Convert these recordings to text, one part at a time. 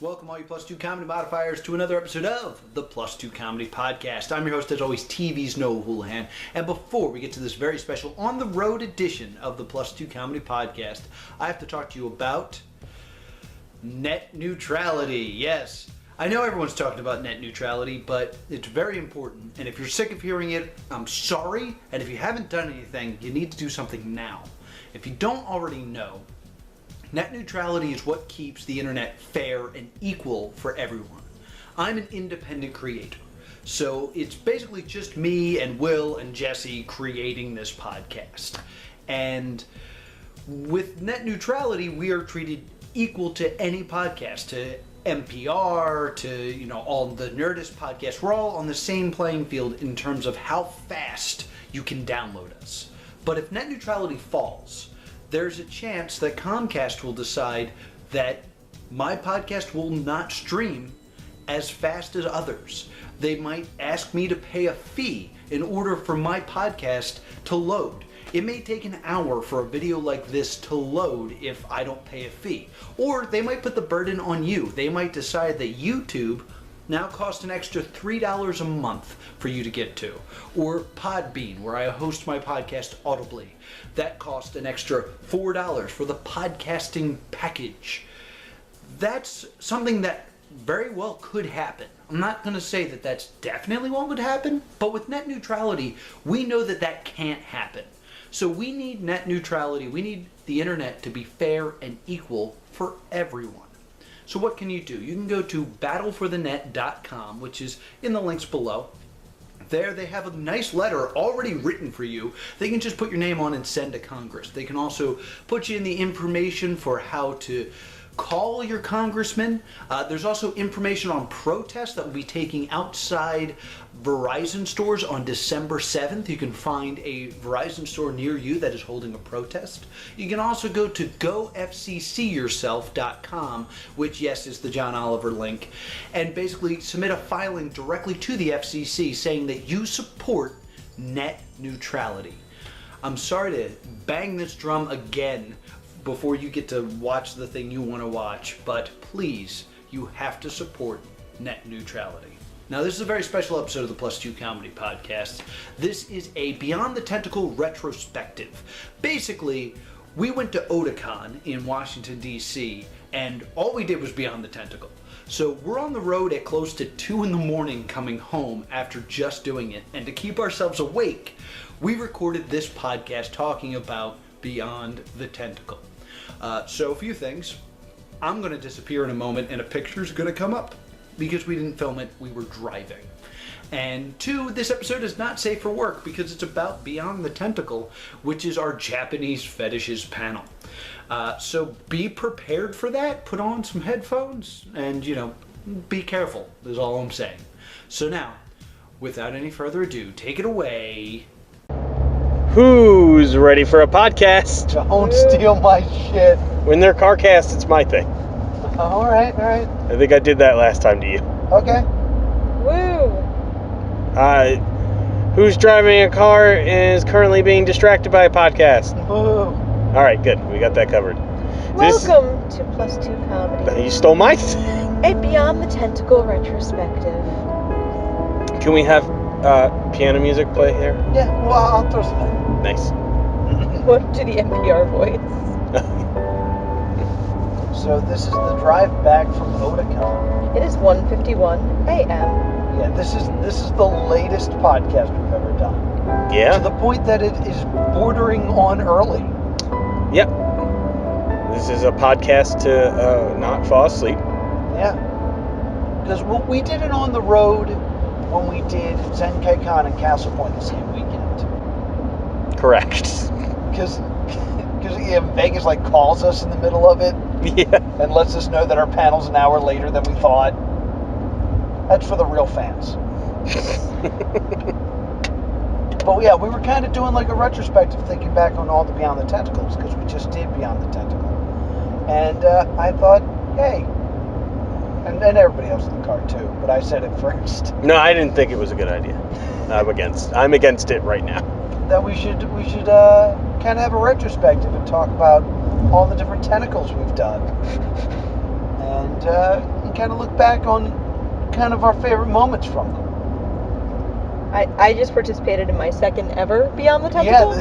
Welcome all you Plus 2 comedy modifiers to another episode of the Plus 2 Comedy Podcast. I'm your host as always, TV's Noah Houlihan. And before we get to this very special on the road edition of the Plus 2 Comedy Podcast, I have to talk to you about net neutrality. Yes, I know everyone's talking about net neutrality, but it's very important. And if you're sick of hearing it, I'm sorry. And if you haven't done anything, you need to do something now. If you don't already know, net neutrality is what keeps the internet fair and equal for everyone. I'm an independent creator, so it's basically just me and Will and Jesse creating this podcast. And with net neutrality, we are treated equal to any podcast, to NPR, to all the Nerdist podcasts. We're all on the same playing field in terms of how fast you can download us. But if net neutrality falls, there's a chance that Comcast will decide that my podcast will not stream as fast as others. They might ask me to pay a fee in order for my podcast to load. It may take an hour for a video like this to load if I don't pay a fee. Or they might put the burden on you. They might decide that YouTube now costs an extra $3 a month for you to get to. Or Podbean, where I host my podcast audibly. That costs an extra $4 for the podcasting package. That's something that very well could happen. I'm not going to say that that's definitely what would happen, but with net neutrality, we know that that can't happen. So we need net neutrality. We need the internet to be fair and equal for everyone. So what can you do? You can go to battleforthenet.com, which is in the links below. There they have a nice letter already written for you. They can just put your name on and send to Congress. They can also put you in the information for how to call your congressman. There's also information on protests that will be taking outside Verizon stores on December 7th. You can find a Verizon store near you that is holding a protest. You can also go to gofccyourself.com, which, yes, is the John Oliver link, and basically submit a filing directly to the FCC saying that you support net neutrality. I'm sorry to bang this drum again before you get to watch the thing you want to watch, but please, you have to support net neutrality. Now, this is a very special episode of the Plus 2 Comedy Podcast. This is a Beyond the Tentacle Retrospective. Basically, we went to Otakon in Washington, D.C., and all we did was Beyond the Tentacle. So we're on the road at close to 2 in the morning coming home after just doing it, and to keep ourselves awake, we recorded this podcast talking about Beyond the Tentacle. So a few things. I'm going to disappear in a moment and a picture's going to come up because we didn't film it, we were driving. And 2, this episode is not safe for work because it's about Beyond the Tentacle, which is our Japanese fetishes panel. So be prepared for that, put on some headphones, and be careful is all I'm saying. So now, without any further ado, take it away. Who's ready for a podcast? Don't steal my shit. When they're car cast, it's my thing. All right. I think I did that last time to you. Okay. Woo! Who's driving a car and is currently being distracted by a podcast? Woo. All right, good. We got that covered. Welcome to Plus 2 Comedy, You stole my thing. a Beyond the Tentacle Retrospective. Can we have piano music play here? Yeah, well, I'll throw some in. Nice. What to the NPR voice? So this is the drive back from Otakon. It is 1:51 a.m. Yeah, this is the latest podcast we've ever done. Yeah? To the point that it is bordering on early. Yep. This is a podcast to not fall asleep. Yeah. Because we did it on the road when we did ZenkaiCon and Castle Point the same weekend. Correct. Because Vegas calls us in the middle of it. Yeah. And lets us know that our panel's an hour later than we thought. That's for the real fans. But yeah, we were kind of doing a retrospective, thinking back on all the Beyond the Tentacles, because we just did Beyond the Tentacle. And I thought, hey, and everybody else in the car too, but I said it first. No, I didn't think it was a good idea. I'm against it right now. That we should kind of have a retrospective and talk about all the different tentacles we've done. And kind of look back on kind of our favorite moments from them. I just participated in my second ever Beyond the Tentacle.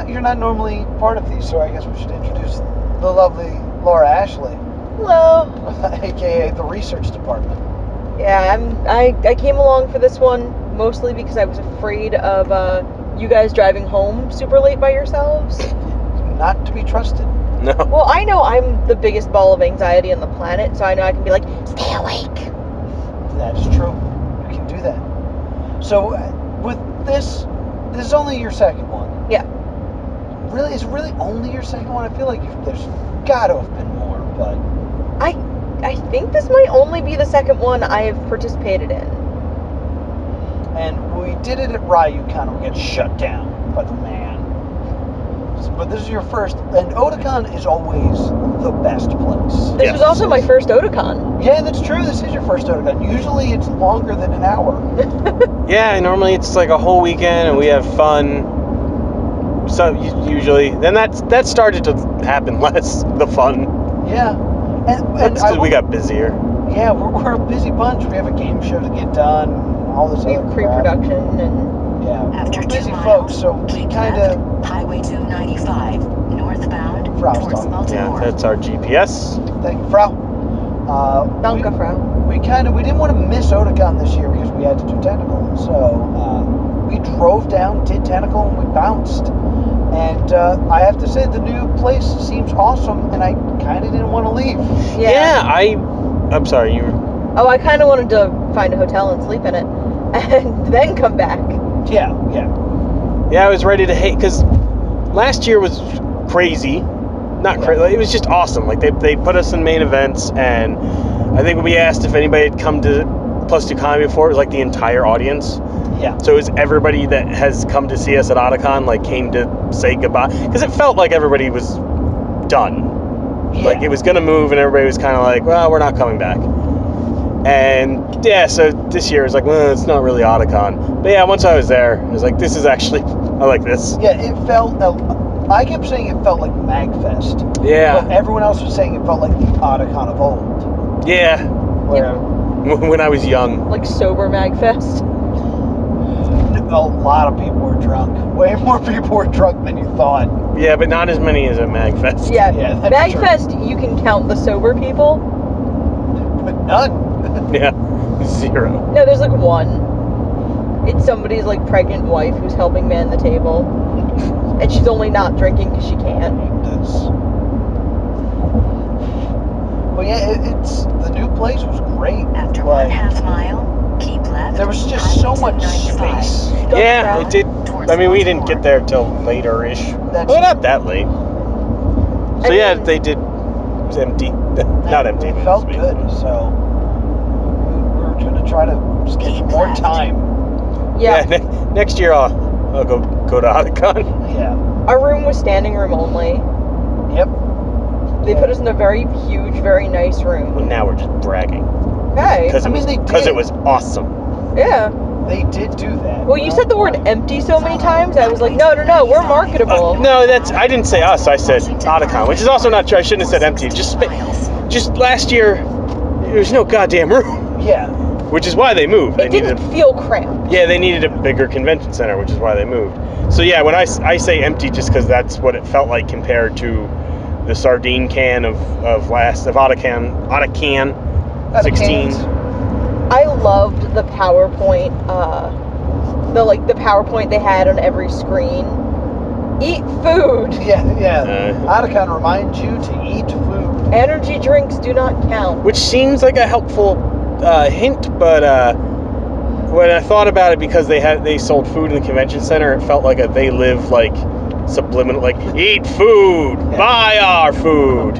You're not normally part of these, so I guess we should introduce the lovely Laura Ashley, Hello. aka the research department. Yeah, I came along for this one mostly because I was afraid of you guys driving home super late by yourselves. Not to be trusted. No. Well, I know I'm the biggest ball of anxiety on the planet, so I know I can be like, stay awake. That is true. You can do that. So, with this is only your second one. Yeah. Really, is it really only your second one? I feel like there's got to have been more, but I think this might only be the second one I have participated in. and we did it at Ryukan, we got shut down by the man. But this is your first, and Otakon is always the best place. This was also my first Otakon. Yeah, that's true. This is your first Otakon. Usually it's longer than an hour. Yeah, normally it's like a whole weekend and we have fun. So usually, then that started to happen less, the fun. Yeah. And because we got busier. Yeah, we're a busy bunch. We have a game show to get done, all this We other have crap. pre-production and... Yeah, After we're 2 busy miles, folks, so we keep kind left, of... Highway 295, northbound, Frau's towards talking. Yeah, Baltimore. that's our GPS. Thank you, Frau. Danke, Frau. We didn't want to miss Otakon this year because we had to do Tentacle. So we drove down, did Tentacle, and we bounced. And I have to say, the new place seems awesome, and I kind of didn't want to leave. Yeah, I'm sorry, you were... Oh, I kind of wanted to find a hotel and sleep in it, and then come back. Yeah. Yeah, I was ready to hate, because last year was crazy. Not crazy, it was just awesome. Like, they put us in main events, and I think we asked if anybody had come to Plus 2 Comedy before. It was like the entire audience. Yeah. So it was everybody that has come to see us at Otakon, like, came to say goodbye. Because it felt like everybody was done. Yeah. Like, it was going to move, and everybody was kind of like, well, we're not coming back. And, yeah, so this year, it was like, well, it's not really Otakon. But, yeah, once I was there, I was like, this is actually, I like this. Yeah, it felt... I kept saying it felt like MagFest. Yeah. But everyone else was saying it felt like the Otakon of old. Yeah. Where When I was young. Like sober MagFest. a lot of people were drunk. Way more people were drunk than you thought. Yeah, but not as many as at MagFest. Yeah, Yeah, that's MagFest, you can count the sober people. But none. Yeah. 0. No, there's like one. It's somebody's like pregnant wife who's helping man the table. And she's only not drinking because she can't. Well, yeah, it's the new place was great. After Like, 1/2 mile, keep left. there was just so Highway much 295. space. Yeah, it did. I mean, we didn't get there till later-ish. That's- Well, not that late. So, I yeah, mean- they did. It was empty. Not empty. It but felt was good, so we were going to try to schedule more time. Yeah. Next year, I'll go to Otakon. Yeah. Our room was standing room only. Yep. They put us in a very huge, very nice Well, room. now we're just bragging. Hey. Because I mean, they it did. was awesome. Yeah. They did do that. Well, you said the word empty so many times, I was like, no, we're marketable. No, I didn't say us. I said Otakon, which is also not true. I shouldn't have said empty. Just last year, there was no goddamn room. Yeah. Which is why they moved. It didn't feel cramped. Yeah, they needed a bigger convention center, which is why they moved. So yeah, when I say empty, just because that's what it felt like compared to the sardine can of Otakon 16. I loved the PowerPoint, the PowerPoint they had on every screen. Eat food. Yeah. Otakon reminds you to eat food. Energy drinks do not count. Which seems like a helpful hint, but when I thought about it, because they sold food in the convention center, it felt like they live like subliminal, like eat food, buy our food.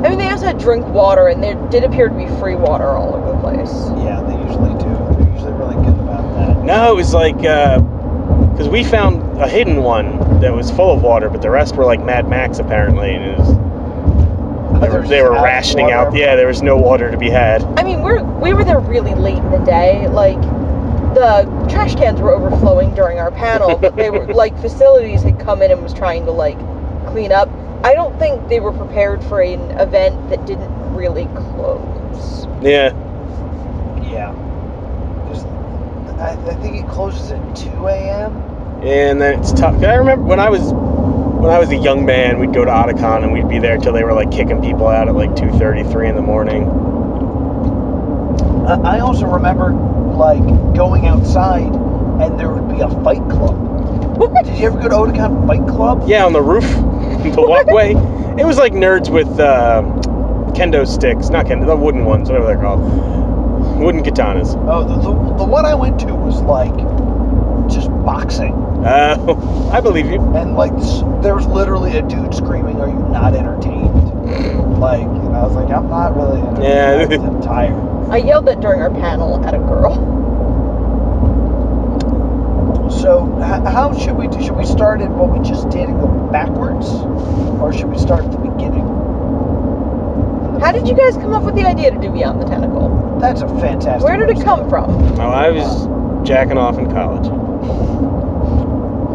I mean, they also had drink water, and there did appear to be free water all over the place. Yeah, they usually do. They're usually really good about that. No, it was like because we found a hidden one that was full of water, but the rest were like Mad Max apparently, and it was. They were rationing out. Yeah, there was no water to be had. I mean, we were there really late in the day. Like, the trash cans were overflowing during our panel, but they were like facilities had come in and was trying to like clean up. I don't think they were prepared for an event that didn't really close. Yeah. Yeah. 'Cause I think it closes at 2 a.m. And then it's tough. I remember when I was a young man, we'd go to Otakon and we'd be there till they were like kicking people out at like 2:30, 3 in the morning. I also remember like going outside and there would be a fight club. Did you ever go to Otakon Fight Club? Yeah, on the roof, the walkway. It was like nerds with kendo sticks, not kendo, the wooden ones, whatever they're called, wooden katanas. Oh, the one I went to was like just boxing. I believe you. And like there was literally a dude screaming, "Are you not entertained?" Like, and I was like, "I'm not really entertained. Yeah. I'm tired." I yelled that during our panel at a girl. So how should we do? Should we start at what we just did and go backwards, or should we start at the beginning? How did you guys come up with the idea to do Beyond the Tentacle? That's a fantastic. Where did it come from? Oh, I was jacking off in college.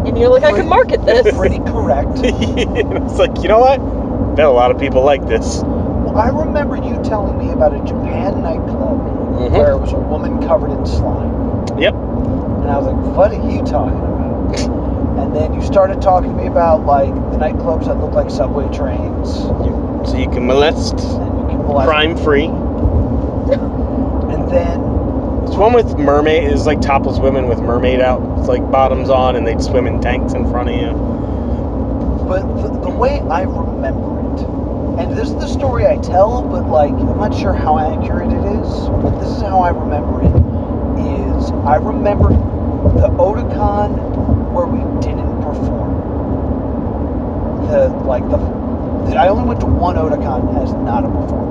And you're like, I can market this. Pretty correct. It's like, you know what? Bet a lot of people like this. Well, I remember you telling me about a Japan nightclub where it was a woman covered in slime. Yep. And I was like, what are you talking about? And then you started talking to me about like the nightclubs that look like subway trains. So you can molest, And you can molest. crime free. And then There's one with mermaid. It's like topless women with mermaid out. It's like bottoms on, and they'd swim in tanks in front of you. but the way I remember it, and this is the story I tell, but like I'm not sure how accurate it is, but this is how I remember it, is I remember the Otakon where we didn't perform. I only went to one Otakon as not a performer.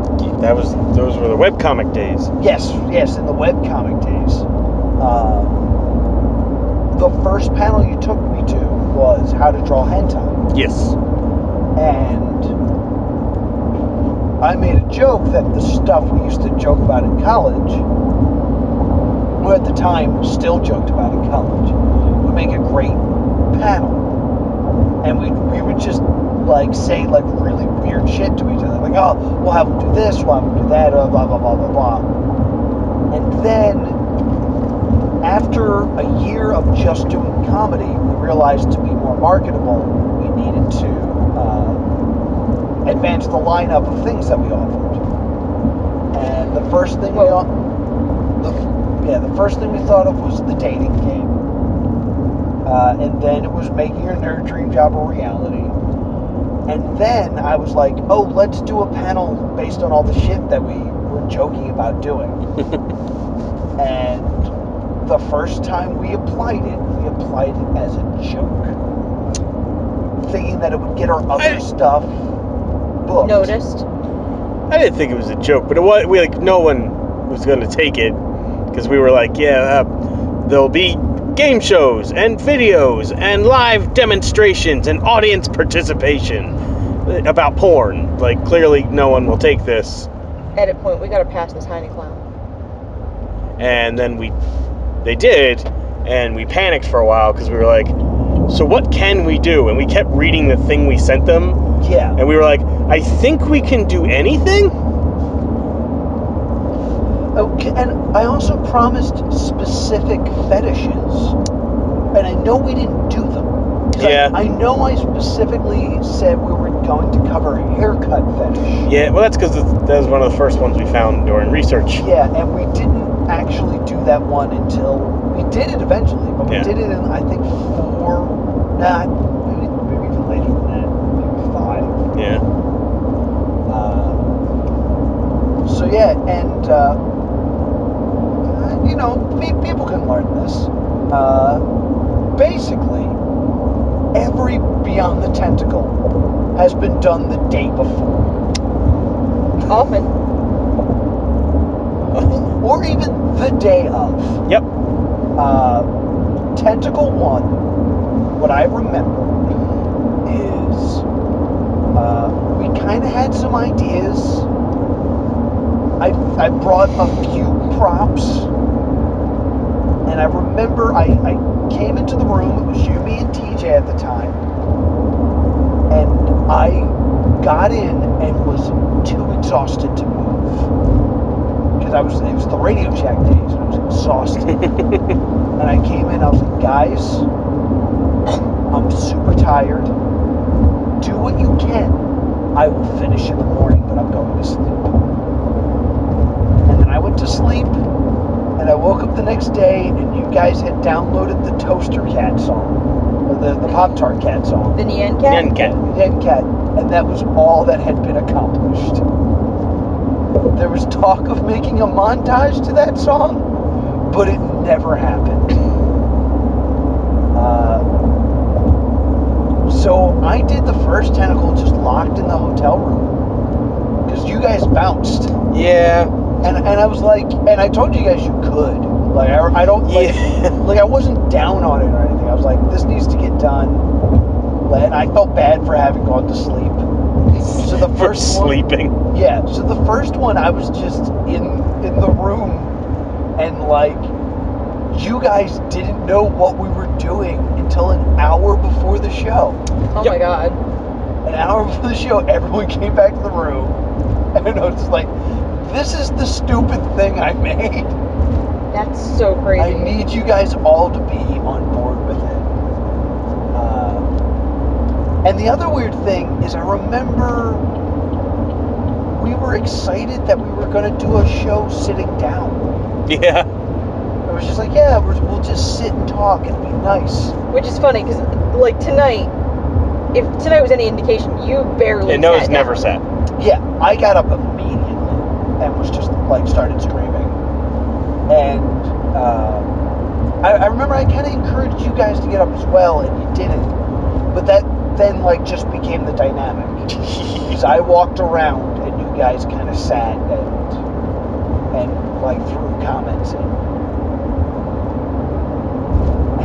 Those were the webcomic days. Yes, in the webcomic days. The first panel you took me to was how to draw hentai. Yes. And I made a joke that the stuff we used to joke about in college, or at the time still joked about in college, would make a great panel. And we would just like say like really weird shit to each other. Like, oh, we'll have them do this, we'll have them do that, blah, blah, blah, blah, blah. And then after a year of just doing comedy, we realized to be more marketable, we needed to advance the lineup of things that we offered. And the first thing the first thing we thought of was the dating game. And then it was making your nerd dream job a reality. And then I was like, oh, let's do a panel based on all the shit that we were joking about doing. And the first time we applied it as a joke. Thinking that it would get our other stuff booked. Noticed. I didn't think it was a joke, but no one was going to take it because we were like, there'll be game shows and videos and live demonstrations and audience participation about porn. Like, clearly no one will take this. Edit point, we gotta pass this Tiny Clown. And then they did, and we panicked for a while because we were like, so what can we do? And we kept reading the thing we sent them. Yeah. And we were like, I think we can do anything? Okay, and I also promised specific fetishes, and I know we didn't do them. 'Cause Yeah. I know I specifically said we were going to cover a haircut fetish. Yeah, well, that's because that was one of the first ones we found during research. Yeah, and we didn't actually do that one until we did it eventually, but we Yeah. did it in I think maybe even later than that, maybe 5. Yeah. So yeah, and people can learn this. Basically, every Beyond the Tentacle has been done the day before. Often. Or even the day of. Yep. Tentacle 1, what I remember is we kind of had some ideas. I brought a few props, and I remember I came into the room, it was you, me, and TJ at the time, and I got in and was too exhausted to move. Because it was the Radio Shack days, and I was exhausted. And I came in, I was like, guys, I'm super tired. Do what you can. I will finish in the morning, but I'm going to sleep. And then I went to sleep, and I woke up the next day, and you guys had downloaded the Toaster Cat song, or the Pop-Tart Cat song. The Nyan Cat? Nyan Cat. Nyan Cat, and that was all that had been accomplished. There was talk of making a montage to that song, but it never happened. So I did the first tentacle just locked in the hotel room because you guys bounced. Yeah. And I was like, and I told you guys you could. Like I don't like, like I wasn't down on it or anything. I was like, this needs to get done. And I felt bad for having gone to sleep. So the first one, sleeping. yeah. So the first one, I was just in the room, and like, you guys didn't know what we were doing until an hour before the show. Oh my god. An hour before the show, everyone came back to the room, and I was like, this is the stupid thing I made. That's so crazy. I need you guys all to be on board with it. And the other weird thing is I remember we were excited that we were going to do a show sitting down. Yeah. It was just like, yeah, we'll just sit and talk and be nice. Which is funny, because, like, tonight, if tonight was any indication, you barely No, sat it's never down. sat. Yeah, I got up immediately and was just, like, started screaming. And I remember I kind of encouraged you guys to get up as well, and you didn't. But that then, like, just became the dynamic. Because I walked around, and you guys kind of sat and like, threw comments in.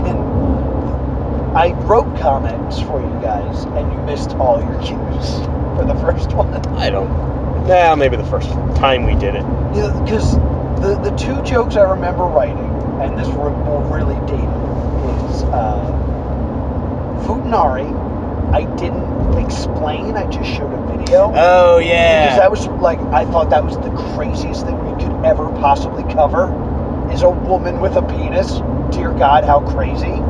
And I wrote comments for you guys, and you missed all your cues for the first one. Maybe the first time we did it. Yeah, because the two jokes I remember writing, and this will really date it, is Futanari, I didn't explain, I just showed a video. Oh, yeah. Because that was, like, I thought that was the craziest thing we could ever possibly cover, is a woman with a penis. Dear God, how crazy.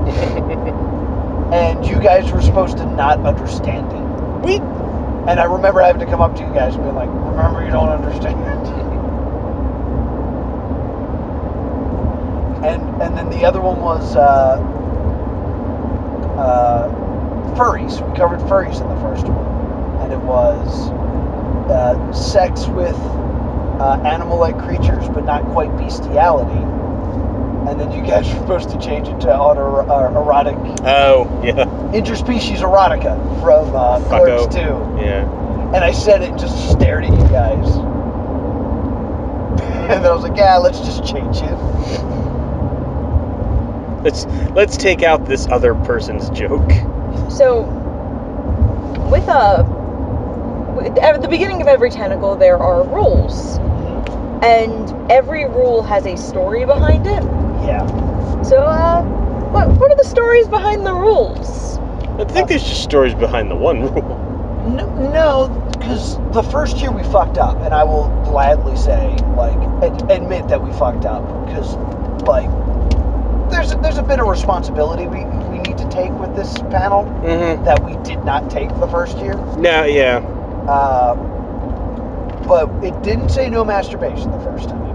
And you guys were supposed to not understand it. And I remember having to come up to you guys and be like, remember, you don't understand. And then the other one was furries. We covered furries in the first one. And it was sex with animal-like creatures, but not quite bestiality. And then you guys were supposed to change it to erotic. Oh, yeah. Interspecies erotica from Clerks 2. Yeah. And I said it and just stared at you guys. And then I was like, yeah, let's just change it. Let's take out this other person's joke. So, at the beginning of every tentacle, there are rules. And every rule has a story behind it. Yeah. So, what are the stories behind the rules? I think there's just stories behind the one rule. No, because the first year we fucked up, and I will gladly say, like, admit that we fucked up, because, like, there's a bit of responsibility we need to take with this panel that we did not take the first year. No, yeah. But it didn't say no masturbation the first time.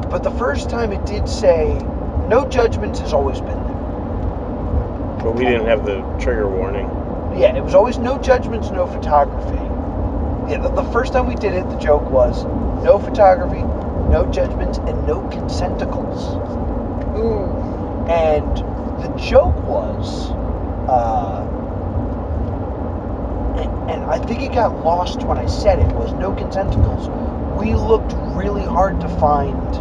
But the first time it did say no judgments has always been there. But we didn't have the trigger warning. Yeah, it was always no judgments, no photography. Yeah, the first time we did it, the joke was no photography, no judgments, and no consenticles. Ooh. And the joke was, and I think it got lost when I said it, was no consenticles. We looked really hard to find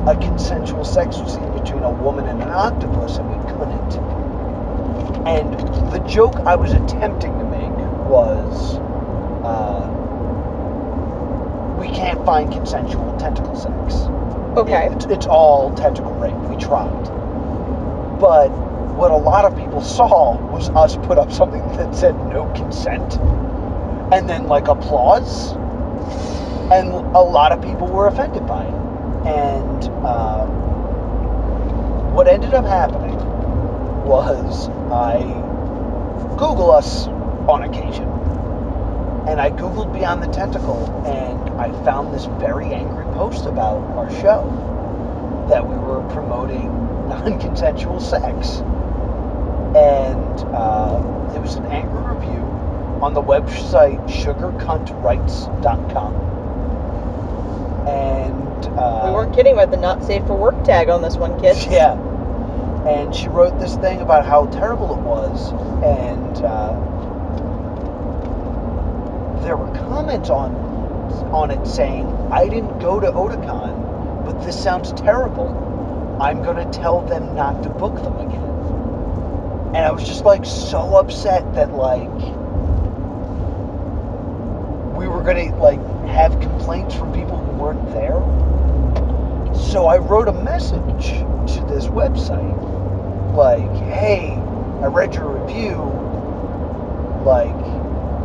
a consensual sex scene between a woman and an octopus, and we couldn't. And the joke I was attempting to make was, we can't find consensual tentacle sex. Okay. It's all tentacle rape. We tried. But what a lot of people saw was us put up something that said no consent. and then like applause, and a lot of people were offended by it. And what ended up happening was I Google us on occasion, and I Googled Beyond the Tentacle, and I found this very angry post about our show that we were promoting non-consensual sex. And it was an angry review on the website sugarcuntrights.com. And we weren't kidding about the not safe for work tag on this one, kids. yeah. And she wrote this thing about how terrible it was, and there were comments on it saying, I didn't go to Otakon, but this sounds terrible. I'm going to tell them not to book them again. And I was just like so upset that like we were going to like have complaints from people who weren't there. So I wrote a message to this website like, hey, I read your review, like,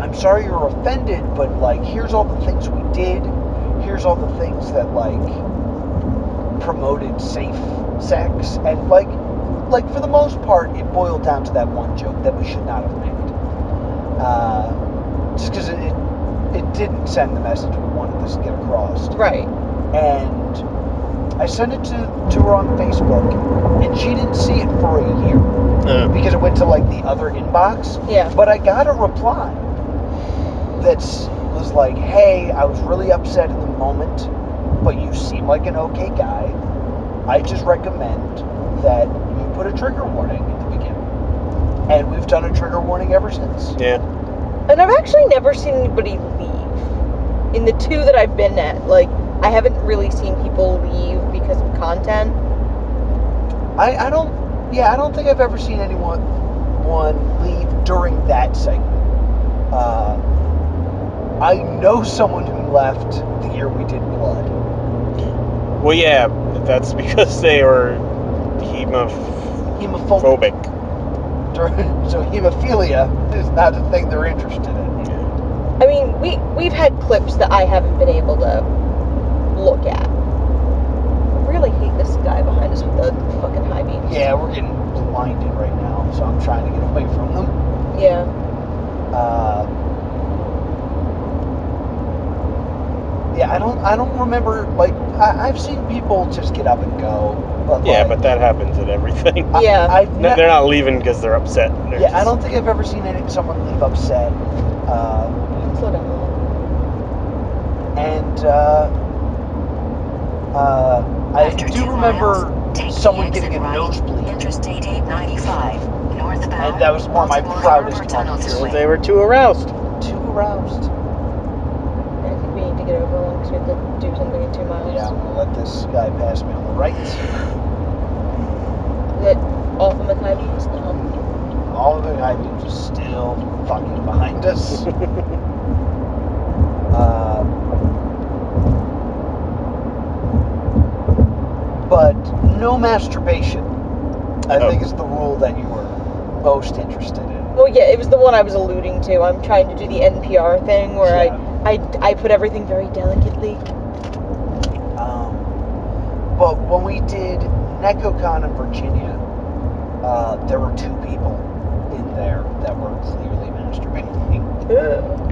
I'm sorry you're offended, but like here's all the things we did, here's all the things that like promoted safe sex, and like for the most part it boiled down to that one joke that we should not have made, just because it didn't send the message we wanted this to get across. Right. And I sent it to her on Facebook, and she didn't see it for a year because it went to like the other inbox. Yeah. But I got a reply that was like, hey, I was really upset in the moment, but you seem like an okay guy. I just recommend that you put a trigger warning at the beginning. And we've done a trigger warning ever since. Yeah. And I've actually never seen anybody leave. In the two that I've been at, like, I haven't really seen people leave because of content. I don't think I've ever seen anyone leave during that segment. I know someone who left the year we did Blood. Well, yeah, that's because they were hemophobic. So hemophilia is not a thing they're interested in. I mean, we've had clips that I haven't been able to look at. I really hate this guy behind us with the fucking high beams. Yeah, we're getting blinded right now, so I'm trying to get away from them. Yeah. Yeah, I don't remember, like, I've seen people just get up and go. But Yeah, like, but that happens at everything. Yeah. They're not leaving because they're upset. They're I don't think I've ever seen someone leave upset. Slow down. And I do remember someone getting a nosebleed. Interstate 895, northbound. And that was one of my proudest moments. Because they were too aroused. Too aroused. I think we need to get over one because we have to do something in 2 miles. Yeah, I'm gonna let this guy pass me on the right. Is it off on the high beams now? All of the high beams are still fucking behind us. But no masturbation, I think, is the rule that you were most interested in. Well, yeah, it was the one I was alluding to. I'm trying to do the NPR thing where I put everything very delicately. But when we did NecoCon in Virginia, there were 2 people in there that were clearly masturbating.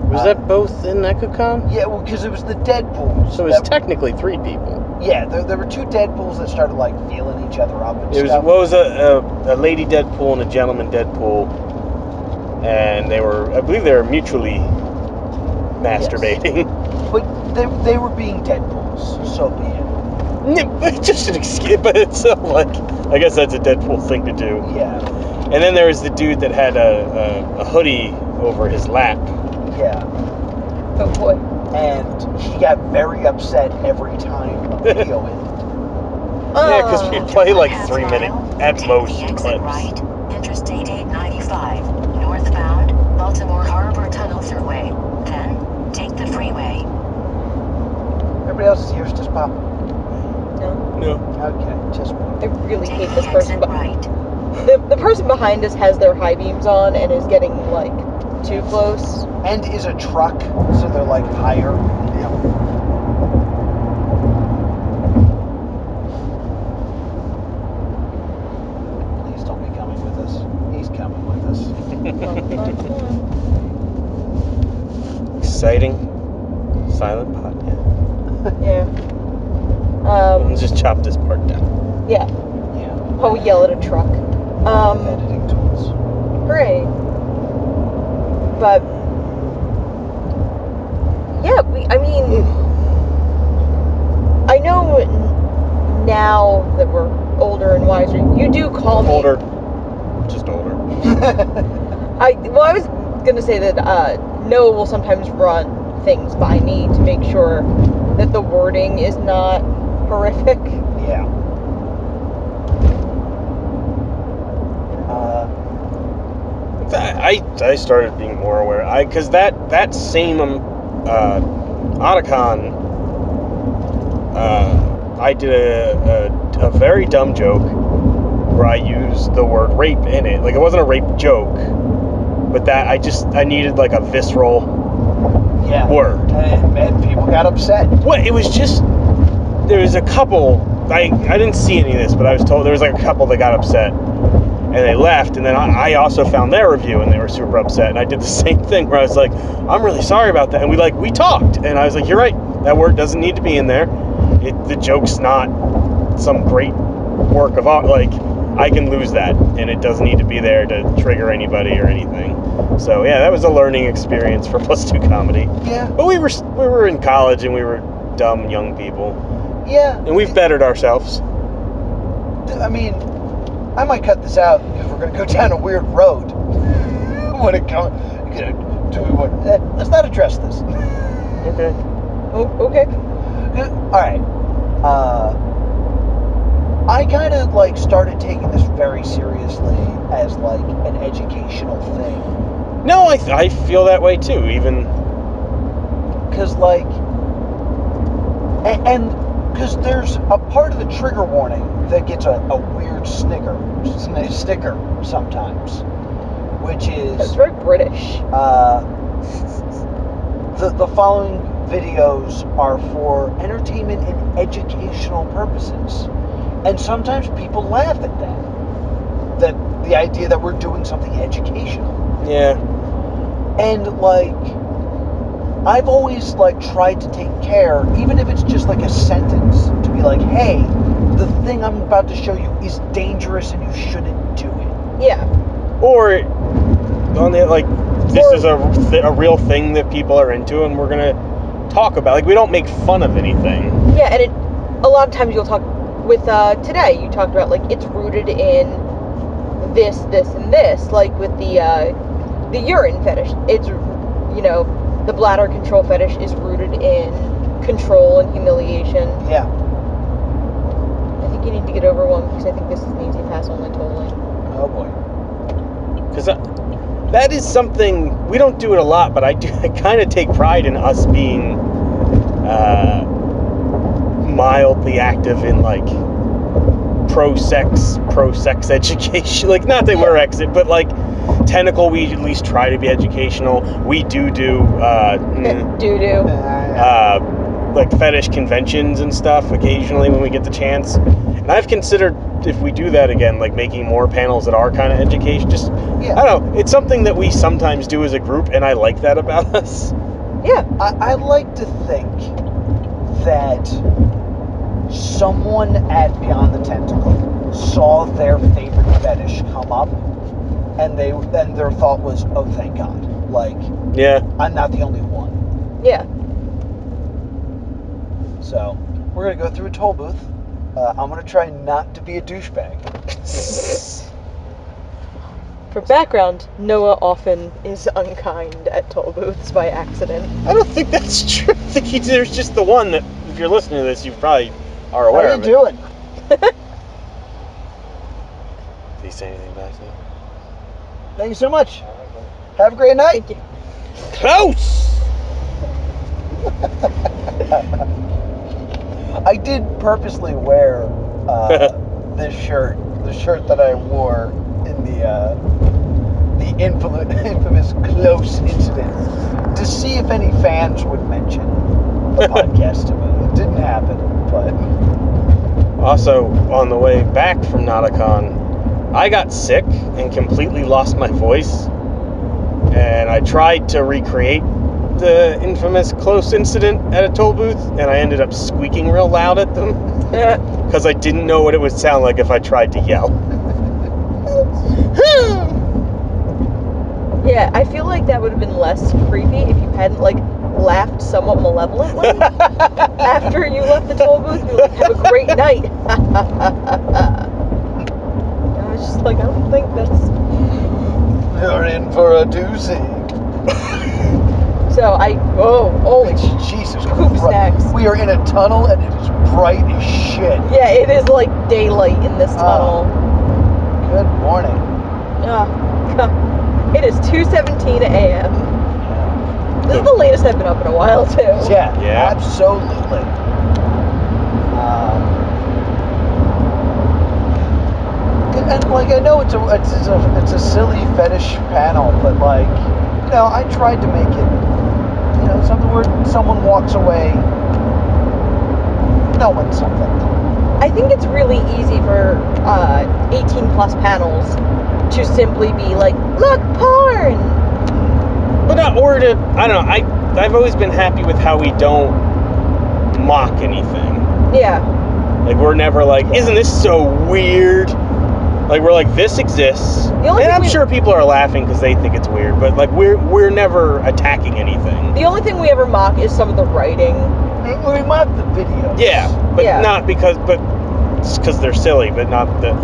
Was that both in Ecocon? Yeah, well, because it was the Deadpools. So it was technically 3 people. Yeah, there were 2 Deadpools that started like feeling each other up and It was stuff. a lady Deadpool and a gentleman Deadpool, and I believe they were mutually masturbating. Yes. But they were being Deadpools, so be it. Just an excuse, but it's like, I guess that's a Deadpool thing to do. Yeah. And then there was the dude that had a hoodie over his lap. Yeah. Oh boy. And he got very upset every time a video ended. Yeah, because we play like 3 minute at Take most the exit clips. right, Interstate 895, northbound, Baltimore Harbor Tunnel Thruway. Then, take the freeway. Everybody else's ears just pop. No. Okay, just one. I really Take hate the this person. exit right. The person behind us has their high beams on and is getting like too close. And is a truck, so they're like higher. Yeah. Please don't be coming with us. He's coming with us. Exciting silent podcast. Yeah. We'll just chop this part down. Yeah. Yeah. While we yell at a truck. Editing tools. Hooray. But yeah, I know now that we're older and wiser, you do call me Older. Just older. I was gonna say that Noah will sometimes run things by me to make sure that the wording is not horrific. Yeah. I started being more aware. Because that same Otakon, I did a very dumb joke where I used the word rape in it. Like, it wasn't a rape joke, but that I needed like a visceral word. And people got upset. What? It was just, there was a couple, I didn't see any of this, but I was told there was like a couple that got upset. And they left, and then I also found their review, and they were super upset. And I did the same thing where I was like, "I'm really sorry about that." And we talked, and I was like, "You're right. That word doesn't need to be in there. The joke's not some great work of art. Like, I can lose that, and it doesn't need to be there to trigger anybody or anything." So yeah, that was a learning experience for +2 comedy. Yeah. But we were in college, and we were dumb young people, Yeah. and we've bettered ourselves. I mean, I might cut this out if we're going to go down a weird road. When it comes, let's not address this. Okay. Oh, okay. All right. I kind of like started taking this very seriously as like an educational thing. No, I feel that way too. Even Because like, and because there's a part of the trigger warning that gets a weird sticker sometimes, which is That's very British. the following videos are for entertainment and educational purposes, and sometimes people laugh at that the idea that we're doing something educational. yeah. And like, I've always like tried to take care, even if it's just like a sentence, to be like, hey, the thing I'm about to show you is dangerous and you shouldn't do it. Yeah. Or on the like, this is a real thing that people are into, and we're gonna talk about. Like, we don't make fun of anything. Yeah, and a lot of times you'll talk with today. You talked about like it's rooted in this, and this. Like with the urine fetish, it's the bladder control fetish is rooted in control and humiliation. Yeah. I think you need to get over one because I think this is an easy pass only totally. Oh boy. Because that is something, we don't do it a lot, but I kind of take pride in us being mildly active in like pro-sex education. Like, not that we're exit, but like Tentacle, we at least try to be educational. We do like fetish conventions and stuff occasionally when we get the chance. And I've considered, if we do that again, like making more panels that are kind of education. Just, I don't know, it's something that we sometimes do as a group, and I like that about us. Yeah. I like to think that someone at Beyond the Tentacle saw their favorite fetish come up, and their thought was, oh, thank God. Like, yeah, I'm not the only one. Yeah. So, we're going to go through a toll booth. I'm going to try not to be a douchebag. For background, Noah often is unkind at toll booths by accident. I don't think that's true. I think there's just the one that, if you're listening to this, you probably are aware of it. How are you doing? Did he say anything back to you? Thank you so much. Have a great night. Thank you. Close! I did purposely wear this shirt, the shirt that I wore in the infamous close incident to see if any fans would mention the podcast to me. It didn't happen, but... Also, on the way back from Otakon, I got sick and completely lost my voice. And I tried to recreate the infamous close incident at a toll booth, and I ended up squeaking real loud at them. Because I didn't know what it would sound like if I tried to yell. Yeah, I feel like that would have been less creepy if you hadn't, like, laughed somewhat malevolently after you left the toll booth. You were like, have a great night. I was just like, I don't think that's... You're in for a doozy. So holy Jesus poop Christ. snacks. We are in a tunnel and it is bright as shit. Yeah, it is like daylight in this tunnel. Good morning. It is 2:17 a.m. This is the latest I've been up in a while, too. Yeah, Yeah. absolutely. And like, I know it's a silly fetish panel, but like, you know, I tried to make it, you know, something where someone walks away knowing something. I think it's really easy for 18 plus panels to simply be like, look, porn! But not, or to, I don't know, I've always been happy with how we don't mock anything. Yeah. Like, we're never like, isn't this so weird? Like, we're like, this exists. The only And thing I'm sure people are laughing because they think it's weird, but like, we're never attacking anything. The only thing we ever mock is some of the writing. We mock the videos. Yeah, but Yeah. not because, but it's because they're silly, but not the,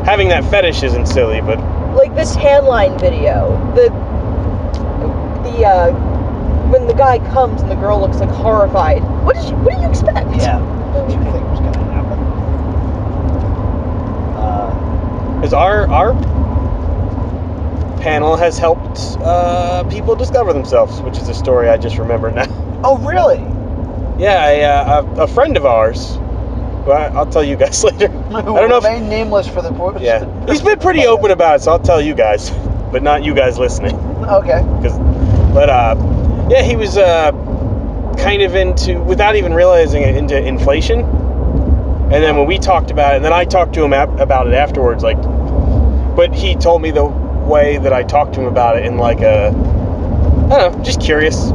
having that fetish isn't silly, but Like the tan line video. When the guy comes and the girl looks like horrified. What do you expect? Yeah. What did you think was going to happen? because our panel has helped people discover themselves, which is a story I just remembered now. Oh, really? Yeah, a friend of ours. Well, I'll tell you guys later. I don't know if Remain nameless for the port. yeah, he's been pretty open about it, so I'll tell you guys, but not you guys listening. Okay. Yeah, he was kind of into, without even realizing it, into inflation. And then when we talked about it, and then I talked to him about it afterwards, like, but he told me the way that I talked to him about it in like a, I don't know, just curious.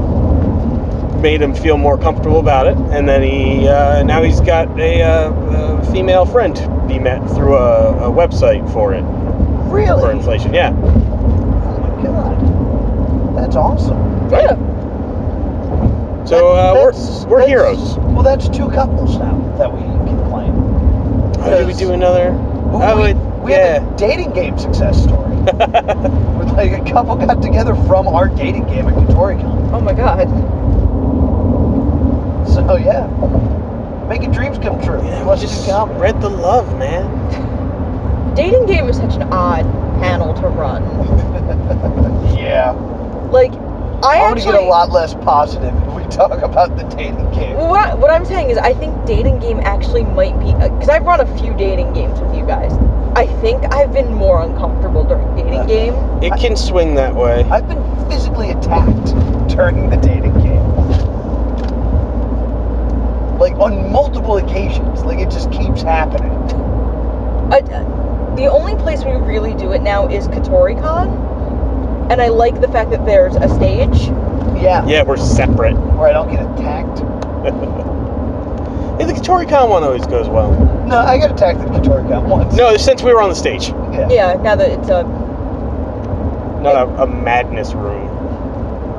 Made him feel more comfortable about it, and then he now he's got a female friend he met through a website for it. Really? For inflation, yeah. Oh my god. That's awesome. Yeah. So we're that's- heroes. Well, that's two couples now that we can claim. Did we do another? We have a dating game success story. With like a couple got together from our dating game at Katoricon. Oh my god. So yeah, making dreams come true. Yeah, Plus we just two comedy. spread the love, man. Dating game is such an odd panel to run. Yeah. Like, I I'm actually... gonna get a lot less positive if we talk about the dating game. What I'm saying is, I think dating game actually might be, because I've run a few dating games with you guys. I think I've been more uncomfortable during dating game. It can swing that way. I've been physically attacked during the dating game. Like on multiple occasions. Like it just keeps happening. The only place we really do it now is Katoricon, and I like the fact that there's a stage. Yeah. Yeah, we're separate. Where I don't get attacked. Yeah, the Katoricon one always goes well. No, I got attacked at Katoricon once. No, since we were on the stage. Yeah. Yeah, now that it's Not a madness room.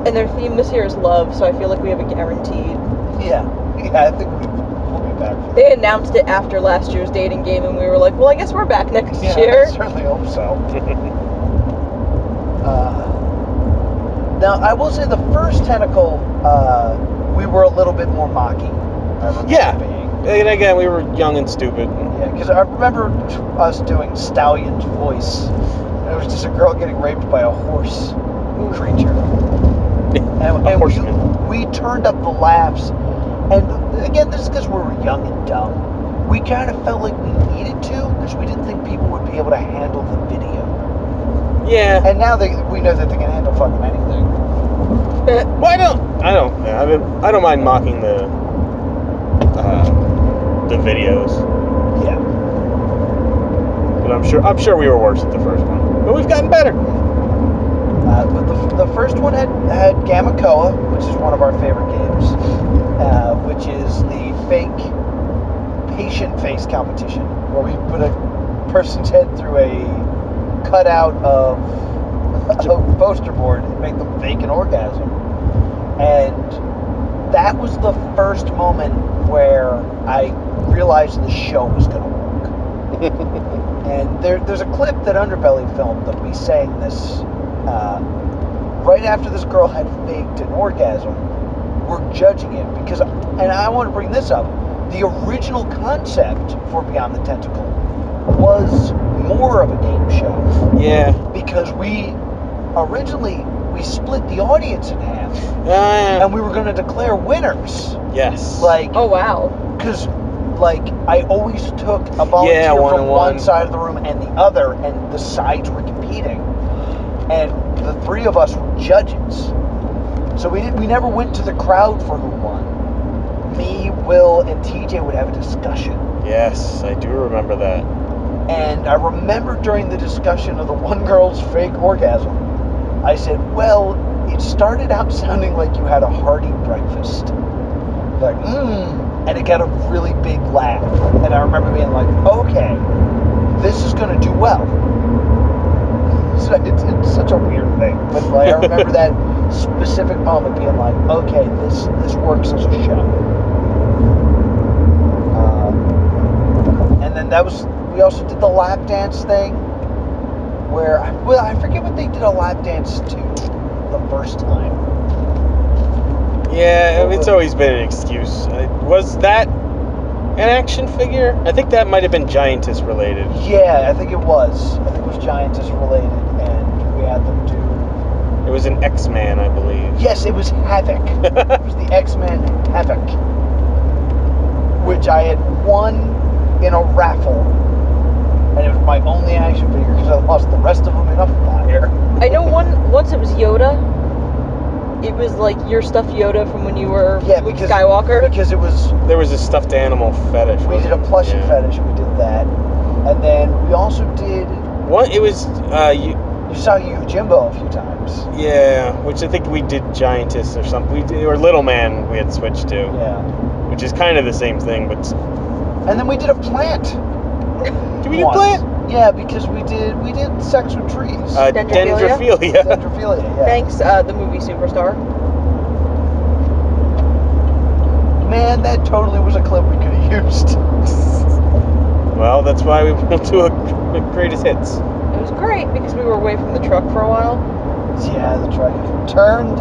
and their theme this year is love, so I feel like we have a guaranteed. Yeah. Yeah, I think we'll be back for that. They announced it after last year's dating game, and we were like, well, I guess we're back next Yeah, year. I certainly hope so. Now, I will say the first Tentacle, we were a little bit more mocky. I remember Yeah. being. And again, we were young and stupid. Yeah, because I remember us doing Stallion's voice. And it was just a girl getting raped by a horse creature. And A horseman. we turned up the laughs. And again, this is because we were young and dumb. We kind of felt like we needed to because we didn't think people would be able to handle the video. Yeah. And now we know that they can handle fucking anything. Well, I don't mind mocking the videos, Yeah. but I'm sure we were worse at the first one, but we've gotten better. But the first one had Gamakoa, which is one of our favorite games, which is the fake patient face competition, where we put a person's head through a cutout of a poster board and make them fake an orgasm. And that was the first moment where I realized the show was going to work. And there's a clip that Underbelly filmed of me saying this right after this girl had faked an orgasm. We're judging it because, and I want to bring this up, the original concept for Beyond the Tentacle was more of a game show. Yeah. Because we originally split the audience in half, and and we were going to declare winners. Yes. Like, Oh wow. because like I always took a volunteer from one side of the room and the other, and the sides were competing, and the three of us were judges. So we never went to the crowd for who won. Me, Will, and TJ would have a discussion. Yes, I do remember that. And I remember during the discussion of the one girl's fake orgasm, I said, well, it started out sounding like you had a hearty breakfast. Like, and it got a really big laugh. And I remember being like, okay, this is going to do well. So it's such a weird thing. But like, I remember that specific moment being like, okay, this works as a show. And then we also did the lap dance thing, where I forget what they did a lap dance to the first time. Yeah, it's always been an excuse. Was that an action figure? I think that might have been Giantess related. Yeah, I think it was. I think it was Giantess related, and we had them do... It was an X-Man, I believe. Yes, it was Havoc. It was the X-Men Havoc, which I had won in a raffle, and it was my only action figure because I lost the rest of them in a fire. I know once it was Yoda. It was like your stuffed Yoda from when you were Luke Skywalker. Because there was a stuffed animal fetish. We did a plushie fetish. We did that, and then we also did. What it was? You saw Jimbo a few times. Yeah, which I think we did Giantess or something. Or Little Man. We had switched to. Yeah. Which is kind of the same thing, but. And then we did a plant. Did we do plant? Yeah, because we did sex with trees. Dendrophilia. Dendrophilia, yeah. Thanks, the movie Superstar. Man, that totally was a clip we could have used. Well, that's why we went to a greatest hits. It was great because we were away from the truck for a while. Yeah, the truck turned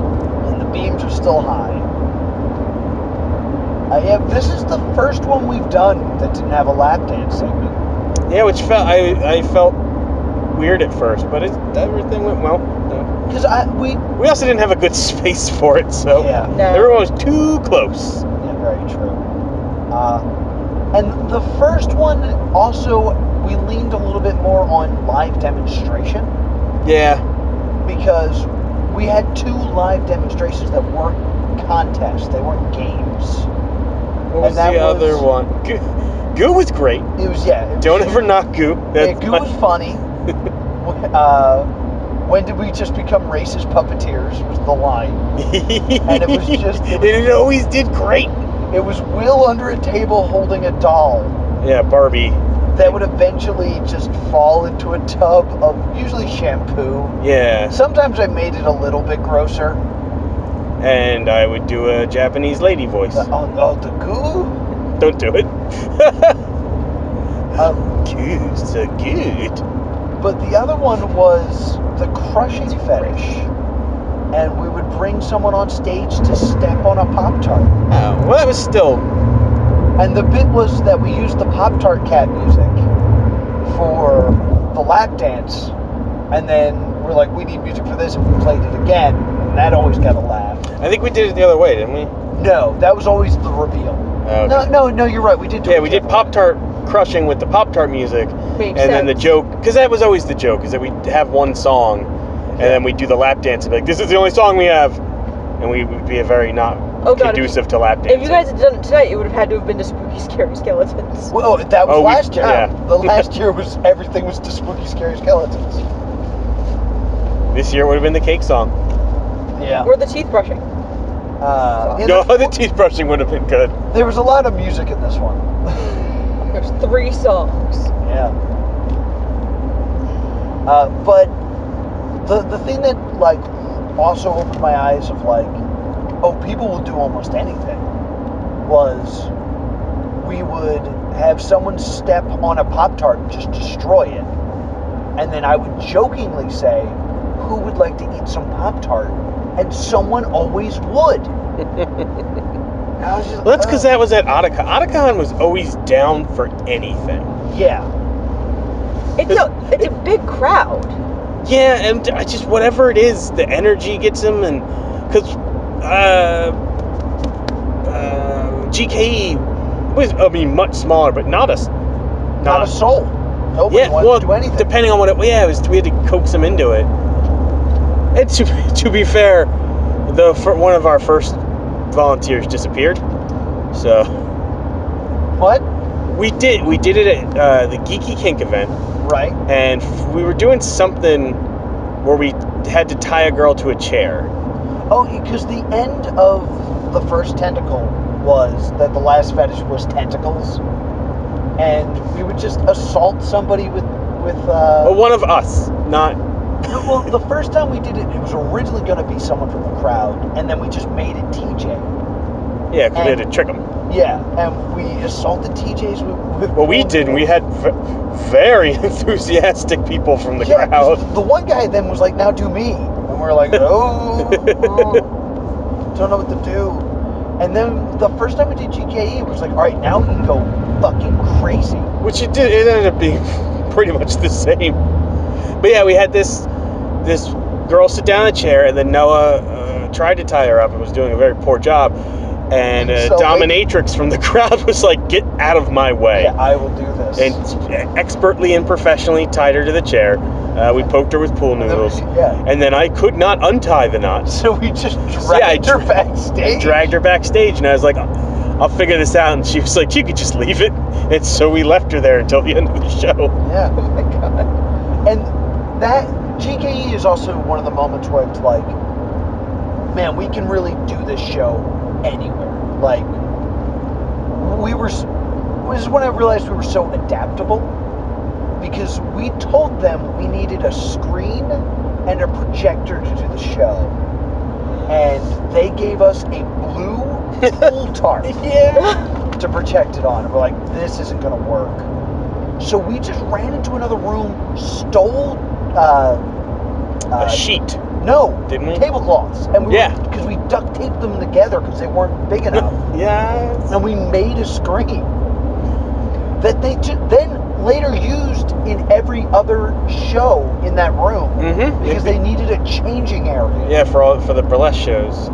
and the beams are still high. This is the first one we've done that didn't have a lap dance segment. Yeah, which I felt weird at first, but everything went well. Because we also didn't have a good space for it, so yeah. No. everyone was too close. Yeah, very true. And the first one also we leaned a little bit more on live demonstration. Yeah. Because we had 2 live demonstrations that weren't contests; they weren't games. What was the other one? Goo was great. It was, yeah. Don't ever knock Goo. Goo was funny. When did we just become racist puppeteers was the line. And it was just... It always did great. It was Will under a table holding a doll. Yeah, Barbie. That would eventually just fall into a tub of usually shampoo. Yeah. Sometimes I made it a little bit grosser. And I would do a Japanese lady voice. The goo? Don't do it. Goo, so good. But the other one was the crushing fetish. And we would bring someone on stage to step on a Pop-Tart. Oh, well, that was still... And the bit was that we used the Pop-Tart cat music for the lap dance. And then we're like, we need music for this, and we played it again. And that always got a laugh. I think we did it the other way, didn't we? No, that was always the reveal. Okay. No, you're right. We did. Yeah, we did Pop-Tart crushing with the Pop-Tart music, Makes And then the sense. joke, because that was always the joke, is that we'd have one song, and then we'd do the lap dance and be like, this is the only song we have. And we would be a very not conducive to lap dancing. If you guys had done it tonight, it would have had to have been to Spooky Scary Skeletons. Well, that was last year. yeah. The last year was everything was to Spooky Scary Skeletons. This year would have been the cake song. Yeah. Or the teeth brushing. No, the teeth brushing would have been good. There was a lot of music in this one. There's 3 songs. Yeah. But the thing that like also opened my eyes of like, oh, people will do almost anything, was we would have someone step on a Pop-Tart and just destroy it. And then I would jokingly say, who would like to eat some Pop-Tart? And someone always would. Well, that's because that was at Otakon. Otakon was always down for anything. Yeah. It's a big crowd. Yeah, and I just, whatever it is, the energy gets them, and because GKE was, I mean, much smaller, but not a soul. Nobody wanted to do anything. Depending on what it was, we had to coax them into it. And to be fair, one of our first volunteers disappeared. So what? We did it at the Geeky Kink event. Right. And we were doing something where we had to tie a girl to a chair. Oh, because the end of the first Tentacle was that the last fetish was tentacles. And we would just assault somebody with well, one of us, not... Well, the first time we did it, it was originally going to be someone from the crowd, and then we just made it TJ. Yeah, because we had to trick them. Yeah, and we assaulted TJs with well, we didn't. We had very enthusiastic people from the crowd. The one guy then was like, now do me. And we were like, oh, don't know what to do. And then the first time we did GKE, it was like, all right, now we can go fucking crazy. Which it did. It ended up being pretty much the same. But yeah, we had this girl sit down in a chair, and then Noah tried to tie her up and was doing a very poor job. And dominatrix from the crowd was like, get out of my way. Yeah, I will do this. And expertly and professionally tied her to the chair. We poked her with pool noodles. And then I could not untie the knot. So we just dragged her backstage. Dragged her backstage, and I was like, I'll figure this out. And she was like, you could just leave it. And so we left her there until the end of the show. Yeah. Oh my God. And that GKE is also one of the moments where it's like, man, we can really do this show anywhere. Like, this is when I realized we were so adaptable, because we told them we needed a screen and a projector to do the show, and they gave us a blue pool tarp to project it on. And we're like, this isn't gonna work. So we just ran into another room, stole a sheet. No, didn't we? Tablecloths, and because we duct taped them together because they weren't big enough. Yes. And we made a screen that they then later used in every other show in that room because they needed a changing area. Yeah, for the burlesque shows.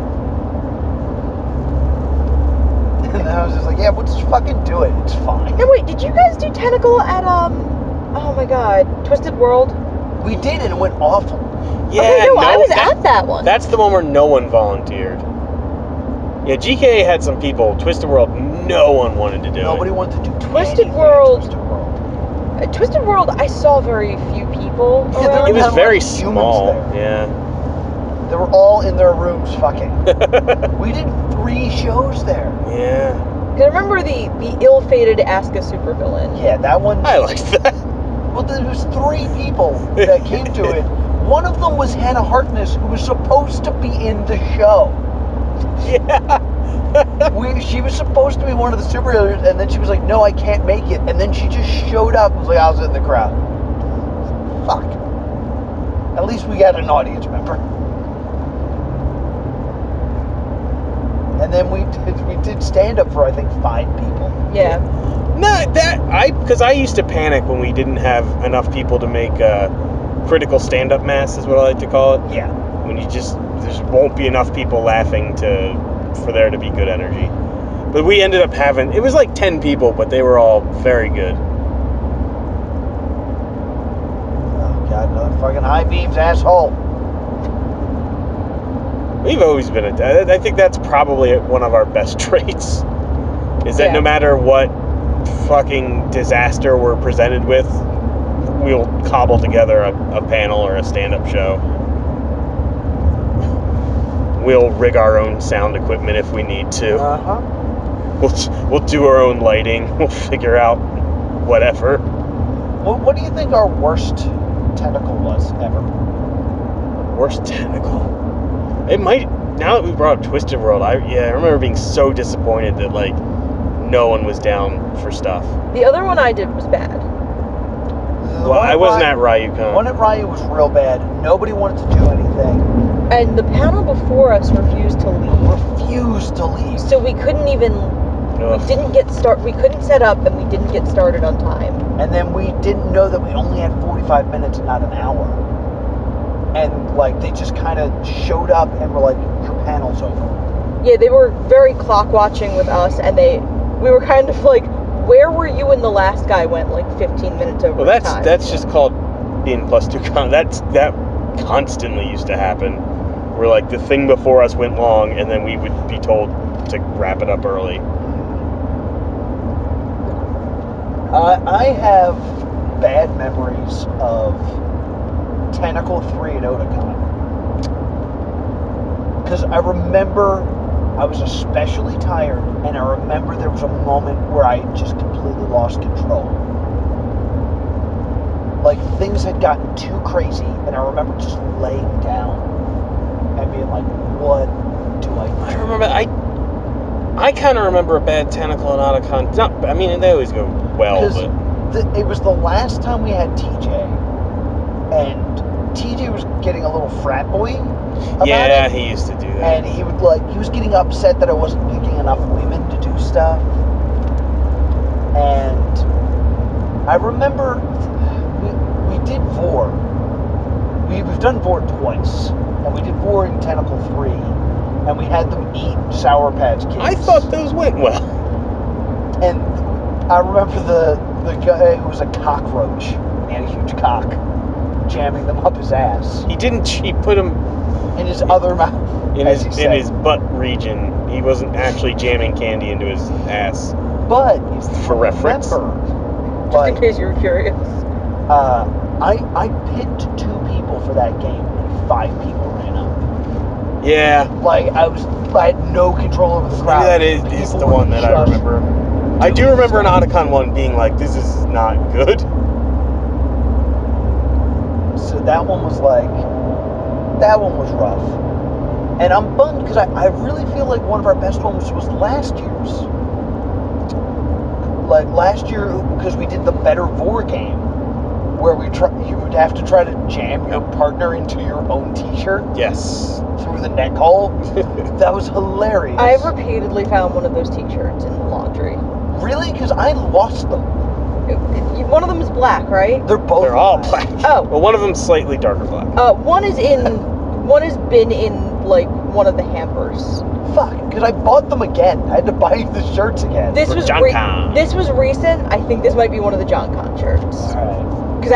And I was just like, yeah, we'll just fucking do it. It's fine. Hey, wait, did you guys do Tentacle at oh my God, Twisted World? We did, and it went awful. Yeah, okay, no, I was at that one. That's the one where no one volunteered. Yeah, GK had some people. Twisted World, no one wanted to do Nobody wanted to do Twisted World. Twisted World, I saw very few people. Yeah, it was very small. Yeah. They were all in their rooms fucking. We did 3 shows there. Yeah. I remember the ill-fated Ask a Supervillain. Yeah, that one. I liked that. Well, there was 3 people that came to it. One of them was Hannah Harkness, who was supposed to be in the show. Yeah. She was supposed to be one of the superheroes, and then she was like, no, I can't make it. And then she just showed up and was like, I was in the crowd. Fuck. At least we got an audience member. And then we did stand-up for, I think, 5 people. Yeah. No, because I used to panic when we didn't have enough people to make critical stand-up mass, is what I like to call it. Yeah. When there just won't be enough people laughing for there to be good energy. But we ended up having, it was like 10 people, but they were all very good. fucking high beams, asshole. We've always been I think that's probably one of our best traits. Is that no matter what fucking disaster we're presented with, we'll cobble together a panel or a stand-up show. We'll rig our own sound equipment if we need to. Uh-huh. We'll do our own lighting. We'll figure out whatever. What do you think our worst tentacle was ever? Worst tentacle? It might. Now that we brought up Twisted World, I remember being so disappointed that like no one was down for stuff. The other one I did was bad. Well, I wasn't at Ryucon. One at Ryu was real bad. Nobody wanted to do anything. And the panel before us refused to leave. So We couldn't even. Ugh. We didn't get start. We couldn't set up, and we didn't get started on time. And then we didn't know that we only had 45 minutes and not an hour. And like they just kind of showed up and were like, "Your panel's over." Yeah, they were very clock watching with us, and we were kind of like, "Where were you when the last guy went like 15 minutes over?" Well, time? that's just called being +2 con. That constantly used to happen. Where like the thing before us went long, and then we would be told to wrap it up early. I have bad memories of Tentacle 3 at Otakon. Because I remember I was especially tired, and I remember there was a moment where I just completely lost control. Like, things had gotten too crazy, and I remember just laying down and being like, what do I do? I remember, I kind of remember a bad tentacle and Otakon. I mean, they always go well, but... It was the last time we had TJ, and TJ was getting a little frat boy about it. He used to do that. And he was getting upset that I wasn't picking enough women to do stuff. And I remember we did Vor. We've done Vor twice, and we did Vor in Tentacle 3, and we had them eat Sour Patch Kids. I thought those went well. And I remember the guy who was a cockroach, he had a huge cock, jamming them up his ass. He put them in his other mouth. In his butt region. He wasn't actually jamming candy into his ass. But for reference. Just in case you were curious. I picked 2 people for that game, and 5 people ran up. Yeah. Like I had no control over the crowd. Maybe that is the one that I remember. I do remember an Otakon one being like, this is not good. So that one was rough. And I'm bummed because I really feel like one of our best ones was last year's. Like last year, because we did the Better Vor game, where you would have to try to jam your partner into your own t-shirt. Yes. Through the neck hole. That was hilarious. I have repeatedly found one of those t-shirts in the laundry. Really? Because I lost them. One of them is black, right? They're all black. Oh. Well, one of them's slightly darker black. One has been in like one of the hampers. Fuck, because I bought them again. I had to buy the shirts again. This was recent. I think this might be one of the John Con shirts. Alright. Because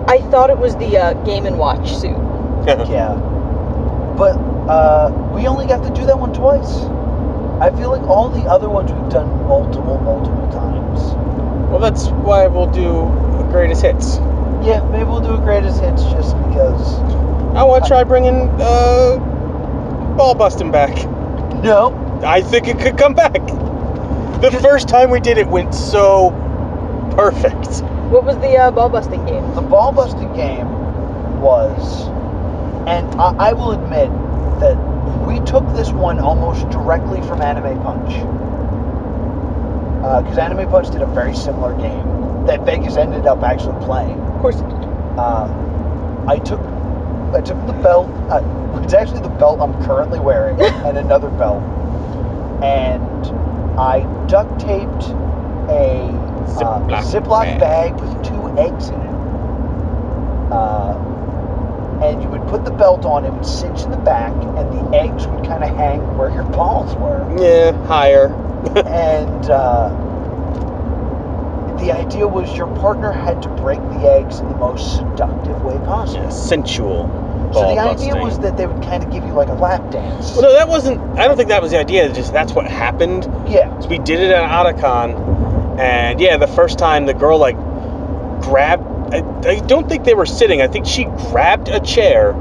I thought it was the Game & Watch suit. Yeah. But we only got to do that one twice. I feel like all the other ones we've done multiple times. Well, that's why we'll do Greatest Hits. Yeah, maybe we'll do a Greatest Hits just because. I want to try bringing Ball Busting back. No. I think it could come back. The first time we did it went so perfect. What was the ball busting game? The ball busting game was, and I will admit that we took this one almost directly from Anime Punch. Because Anime Punch did a very similar game that Vegas ended up actually playing. Of course it did. I took the belt. It's actually the belt I'm currently wearing, and another belt. And I duct taped a Ziploc bag with 2 eggs in it. And you would put the belt on, it would cinch in the back, and the eggs would kind of hang where your balls were. Yeah, higher. And the idea was your partner had to break the eggs in the most seductive way possible. Yeah, sensual. So the ball idea busting. was that they would kind of give you like a lap dance. Well, no, that wasn't. I don't think that was the idea. Just that's what happened. Yeah. So we did it at Otakon, and yeah, the first time the girl like grabbed. I don't think they were sitting. I think she grabbed a chair,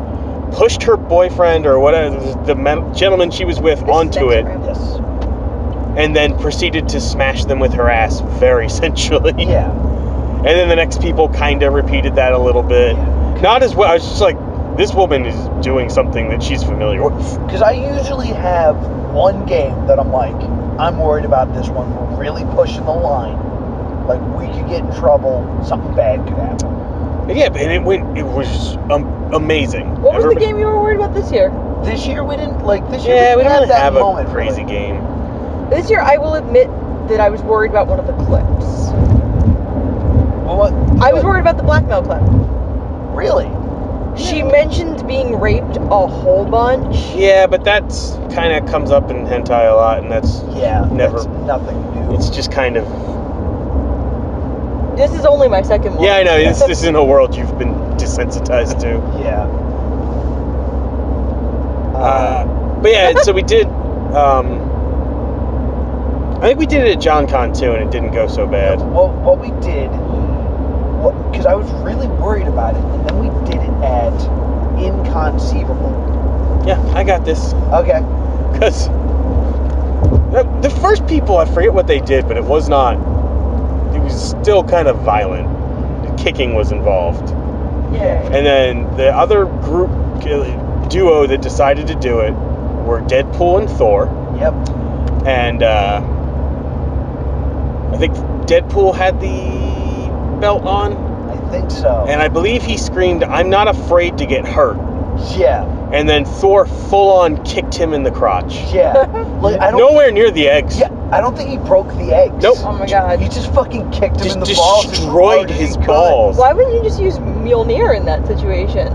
pushed her boyfriend or whatever the gentleman she was with onto it, Yes. and then proceeded to smash them with her ass very sensually. Yeah. And then the next people kind of repeated that a little bit. Yeah. Not as well. I was just like, this woman is doing something that she's familiar with. Because I usually have one game that I'm like, I'm worried about this one. We're really pushing the line. Like, we could get in trouble. Something bad could happen. Yeah, and it was amazing. What was the game you were worried about this year? This year we didn't, like, this year Yeah, we didn't don't that have moment a crazy really. game. This year, I will admit that I was worried about one of the clips. Well, what? I was worried about the blackmail clip. Really? She mentioned being raped a whole bunch. Yeah, but that's kind of comes up in hentai a lot, and that's Yeah. never. That's nothing new. It's just kind of. This is only my second one. Yeah, I know. This isn't a world you've been desensitized to. Yeah. But yeah, so we did. I think we did it at John Con too, and it didn't go so bad. Well, what we did, because I was really worried about it, and then we did it at Inconceivable. Yeah, I got this. Okay. Because the first people, I forget what they did, but it was not. It was still kind of violent. Kicking was involved. Yeah. And then the other group duo that decided to do it were Deadpool and Thor. Yep. And I think Deadpool had the belt on. I think so. And I believe he screamed, "I'm not afraid to get hurt." Yeah. And then Thor full on kicked him in the crotch. Yeah. Like, I don't. Nowhere near the eggs. Yeah. I don't think he broke the eggs. Nope. Oh my god. He just fucking kicked him Just in the balls. as destroyed hard as his he could. balls. Why wouldn't you just use Mjolnir in that situation?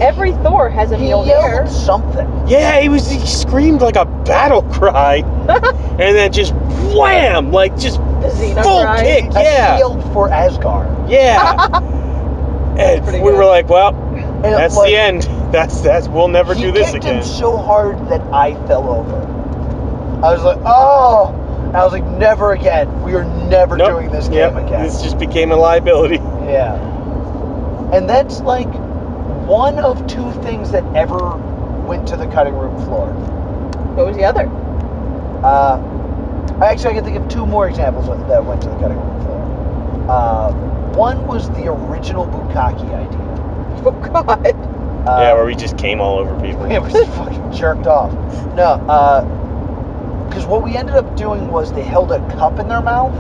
Every Thor has a he Mjolnir. yelled something. Yeah, he screamed like a battle cry. And then just wham! Like just The Xena full cry. kick. I Yeah. yelled for Asgard. Yeah. And pretty we good. were like, well, And that's like, the end. That's we'll never do this He kicked again. him so hard that I fell over. I was like, oh! And I was like, never again. We are never Nope. doing this game Yep. again. This just became a liability. Yeah. And that's like one of two things that ever went to the cutting room floor. What was the other? I can think of two more examples that went to the cutting room floor. One was the original Bukkake idea. Oh god. Yeah, where we just came all over people. We just fucking jerked off. No, because what we ended up doing was they held a cup in their mouth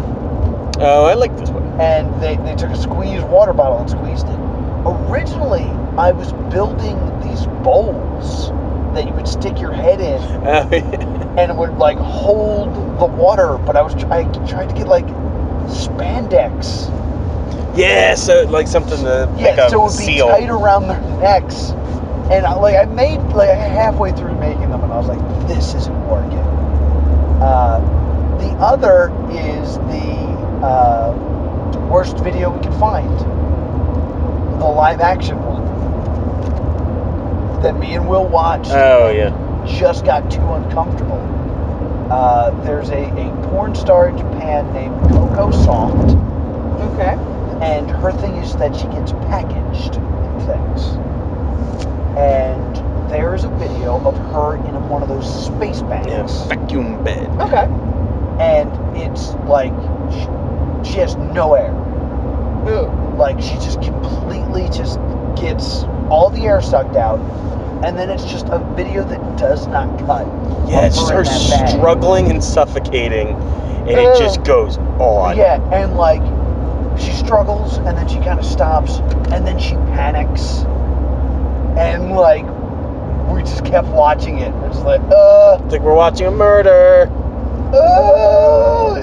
Oh, I like this one. and they took a squeezed water bottle and squeezed it. Originally, I was building these bowls that you would stick your head in and it would like hold the water, but I was trying to get like spandex. Yeah, so like something to make Yeah, a so it would be seal. tight around their necks. And I made like halfway through making them, and I was like, this isn't working. The other is the worst video we could find, the live action one that me and Will watched. Oh yeah. Just got too uncomfortable. There's a porn star in Japan named Coco Soft. Okay. And her thing is that she gets packaged in things. And there is a video of her in one of those space bags. Yeah, vacuum bed. Okay. And it's like she has no air. Ooh. Like she just completely just gets all the air sucked out. And then it's just a video that does not cut. Yeah, it's just in her that bag. struggling and suffocating, and it just goes on. Yeah, and like she struggles and then she kind of stops and then she panics. And like we just kept watching it. It's like, It's like we're watching a murder.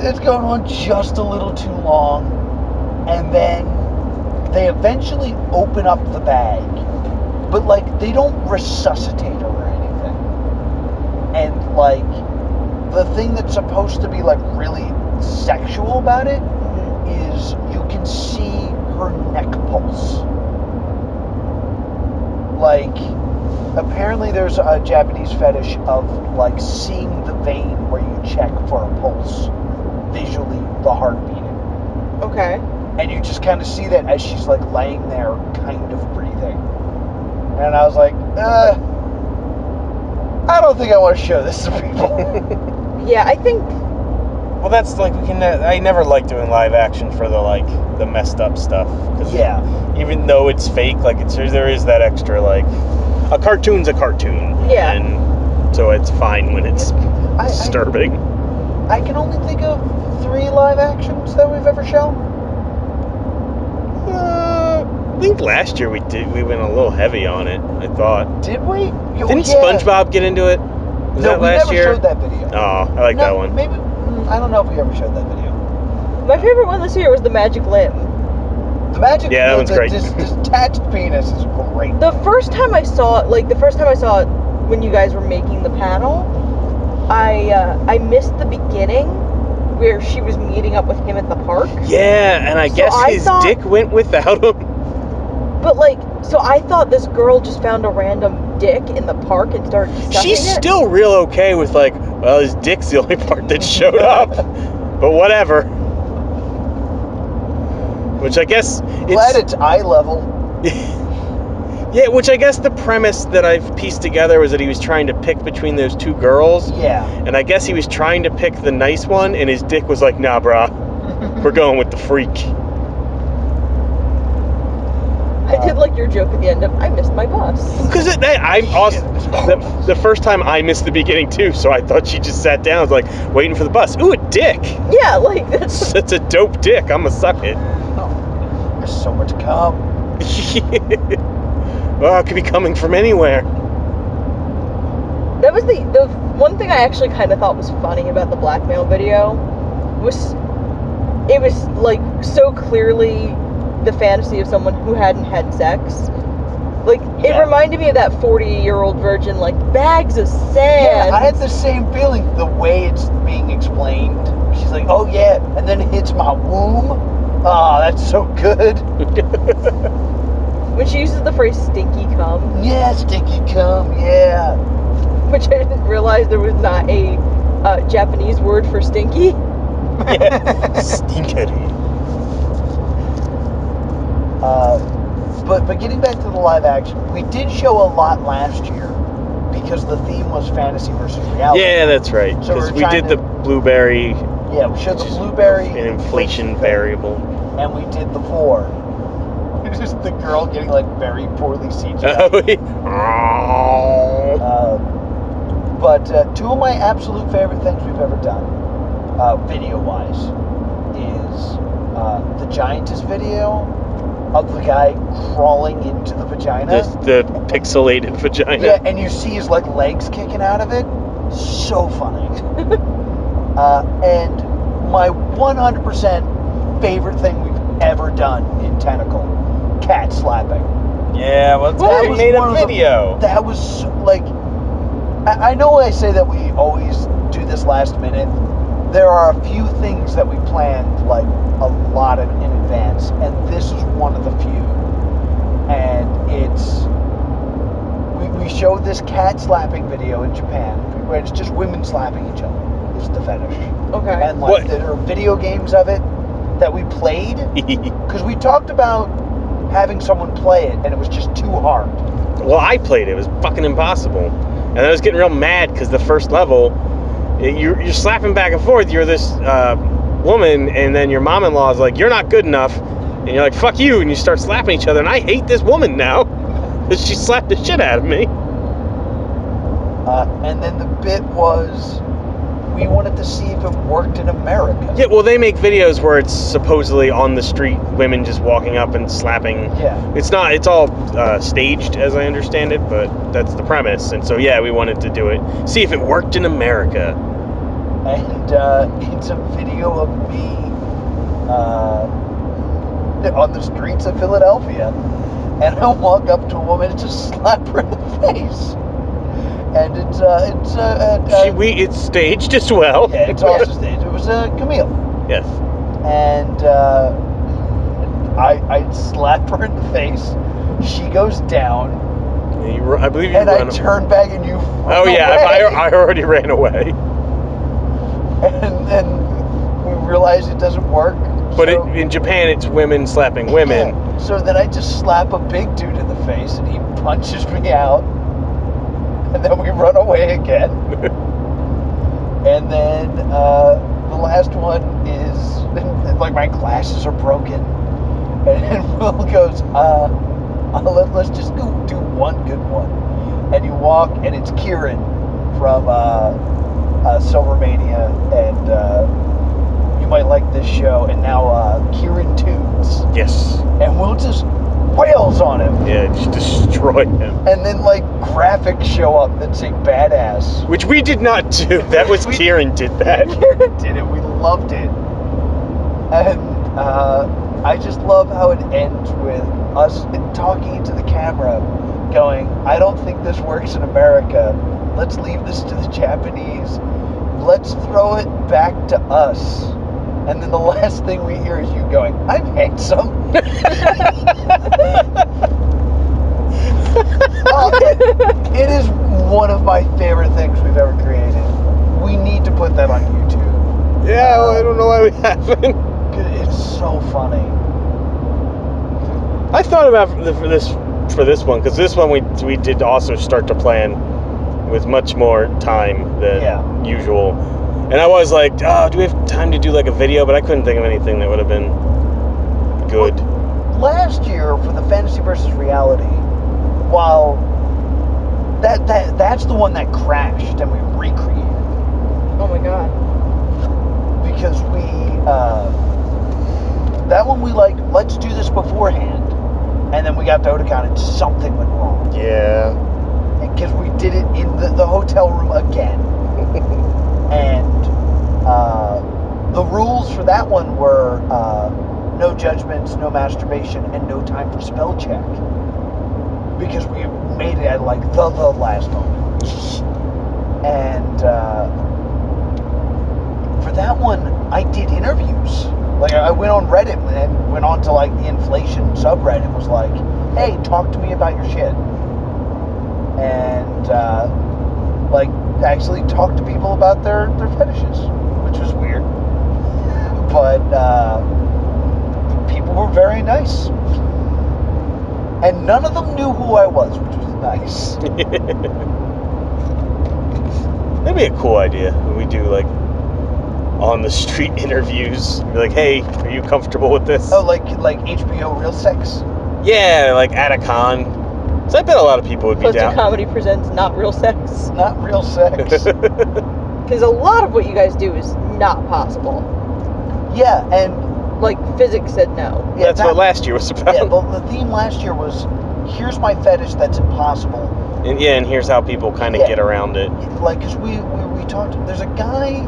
it's going on just a little too long. And then they eventually open up the bag. But like they don't resuscitate her or anything. And like the thing that's supposed to be like really sexual about it is is you can see her neck pulse. Like, apparently there's a Japanese fetish of, like, seeing the vein where you check for a pulse, visually, the heart beating. Okay. And you just kind of see that as she's, like, laying there, kind of breathing. And I was like, I don't think I want to show this to people. Yeah, I think. Well, that's like I never like doing live action for the messed up stuff. 'Cause Yeah. even though it's fake, like there is that extra like a cartoon's a cartoon. Yeah. And so it's fine when it's disturbing. I can only think of 3 live actions that we've ever shown. I think last year we went a little heavy on it. I thought. Did we? Didn't SpongeBob get into it? Was that last we year? never showed that video. Oh, I like that one. Maybe, I don't know if we ever showed that video. My favorite one this year was the magic limb. The magic, Yeah, that one's great. Detached penis is great. The first time I saw it, when you guys were making the panel, I missed the beginning where she was meeting up with him at the park. Yeah, and I guess his dick went without him. But so I thought this girl just found a random dick in the park and started sucking She's it. still real okay with well, his dick's the only part that showed up. But whatever. Which I guess Glad it's eye level. Yeah, which I guess the premise that I've pieced together was that he was trying to pick between those 2 girls. Yeah. And I guess he was trying to pick the nice one, and his dick was like, nah, brah. We're going with the freak. I did like your joke at the end of, I missed my bus. Because I'm awesome. The first time I missed the beginning too, so I thought she just sat down. I was like, waiting for the bus. Ooh, a dick. Yeah, that's It's a dope dick. I'm gonna suck it. Oh, there's so much cum. Well, it could be coming from anywhere. That was the one thing I actually kind of thought was funny about the blackmail video was it was so clearly the fantasy of someone who hadn't had sex. It reminded me of that 40-year-old virgin, bags of sand. Yeah, I had the same feeling the way it's being explained. She's like, oh yeah, and then it hits my womb. Oh, that's so good. When she uses the phrase stinky cum. Yeah, stinky cum, yeah. Which I didn't realize there was not a Japanese word for stinky. Stinkery. But getting back to the live action, we did show a lot last year because the theme was fantasy versus reality. Yeah, that's right. So Because we did the blueberry. Yeah, we showed the blueberry. An inflation variable. And we did the vor. It's just the girl getting very poorly CGI. But 2 of my absolute favorite things we've ever done, video-wise, is the Giantess video of the guy crawling into the vagina. The pixelated vagina. Yeah, and you see his legs kicking out of it. So funny. And my 100% favorite thing we've ever done in Tentacle, cat slapping. Yeah, well, we made a video. That was I know I say that we always do this last minute. There are a few things that we planned a lot in advance, and this is one of the few. And we showed this cat slapping video in Japan, where it's just women slapping each other. Is the fetish. Okay. And there are video games of it that we played because we talked about having someone play it, and it was just too hard. Well, I played it. It was fucking impossible. And I was getting real mad because the first level, you're slapping back and forth. You're this woman, and then your mom-in-law is like, you're not good enough. And you're like, fuck you. And you start slapping each other. And I hate this woman now because she slapped the shit out of me. And then the bit was, we wanted to see if it worked in America. Yeah, well, they make videos where it's supposedly on the street, women just walking up and slapping. Yeah. It's not, it's all staged, as I understand it, but that's the premise. And so, yeah, we wanted to do it, see if it worked in America. And it's a video of me on the streets of Philadelphia. And I walk up to a woman and just slap her in the face. And it's staged as well. Yeah, it's also staged. It was Camille. Yes. and I slap her in the face. She goes down. I believe you and run. I turn back and you. Oh yeah, I already ran away. And then we realize it doesn't work. But in Japan, it's women slapping women. Yeah. So then I just slap a big dude in the face, and he punches me out. And then we run away again. And then the last one is like my glasses are broken, and Will goes, let's just go do one good one. And you walk, and it's Kieran from Silvermania, and you might like this show. And now Kieran Tunes. Yes. And Will just wails on him. Yeah, just destroy him. And then like graphics show up that say badass. Which we did not do. That was Kieran did that. Kieran did it. We loved it. And I just love how it ends with us talking to the camera, going, I don't think this works in America. Let's leave this to the Japanese. Let's throw it back to us. And then the last thing we hear is you going, I'm handsome. It is one of my favorite things we've ever created. We need to put that on YouTube. Yeah, well, I don't know why we haven't. It's so funny. I thought about for this one, because this one we did also start to plan with much more time than usual. And I was like, oh, do we have time to do like a video? But I couldn't think of anything that would have been good. Well, last year for the Fantasy versus Reality, while that's the one that crashed and we recreated. Oh my god. Because that one we like, let's do this beforehand. And then we got to Otakon and something went wrong. Yeah. Because we did it in the hotel room again. And the rules for that one were no judgments, no masturbation, and no time for spell check. Because we made it at like the last moment. And for that one, I did interviews. Like I went on Reddit and went on to like the inflation subreddit and was like, hey, talk to me about your shit. And like actually talk to people about their fetishes, which was weird. But people were very nice. And none of them knew who I was, which was nice. That'd be a cool idea. We do like on the street interviews. Be like, hey, are you comfortable with this? Oh, like HBO Real Sex? Yeah, like Otakon. So I bet a lot of people would be Plus down. Comedy presents Not Real Sex. Not real sex. Because a lot of what you guys do is not possible. Yeah, and Like, physics said no. yeah, That's what last year was about. Yeah, the theme last year was, here's my fetish that's impossible. And here's how people kind of get around it. Like, because we talked, there's a guy,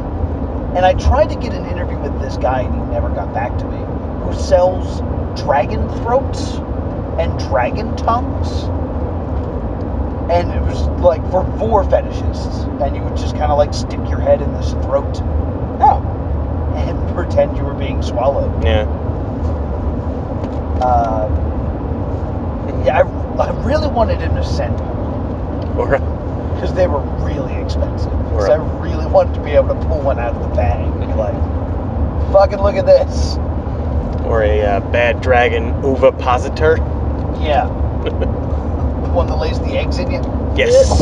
and I tried to get an interview with this guy, and he never got back to me, who sells dragon throats and dragon tongues. And it was like for fetishists, and you would just kind of like stick your head in this throat. Oh. And pretend you were being swallowed. Yeah. I really wanted him to send them Or because they were really expensive. Right. So I really wanted to be able to pull one out of the bag and be like, fucking look at this. or a bad dragon ovipositor. Yeah. The one that lays the eggs in you. Yes.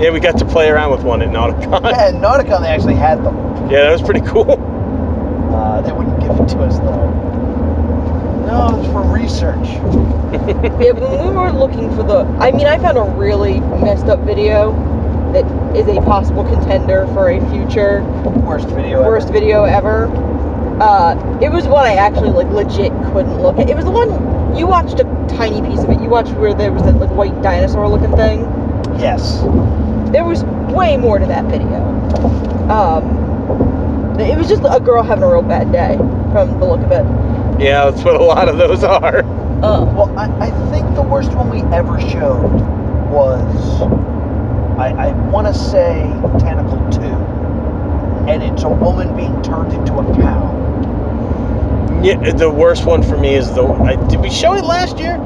Yeah, we got to play around with one at Nauticon. Yeah, in Nauticon they actually had them. Yeah, that was pretty cool. They wouldn't give it to us though. No, it's for research. Yeah, when we were looking for I found a really messed up video that is a possible contender for a future Worst video ever. It was one I actually like legit couldn't look at. It was the one you watched a tiny piece of it. You watched where there was that like white dinosaur looking thing. Yes. There was way more to that video. It was just a girl having a real bad day from the look of it. Yeah, that's what a lot of those are. Well, I think the worst one we ever showed was, I want to say Tentacle 2. And it's a woman being turned into a cow. Yeah, the worst one for me is did we show it last year?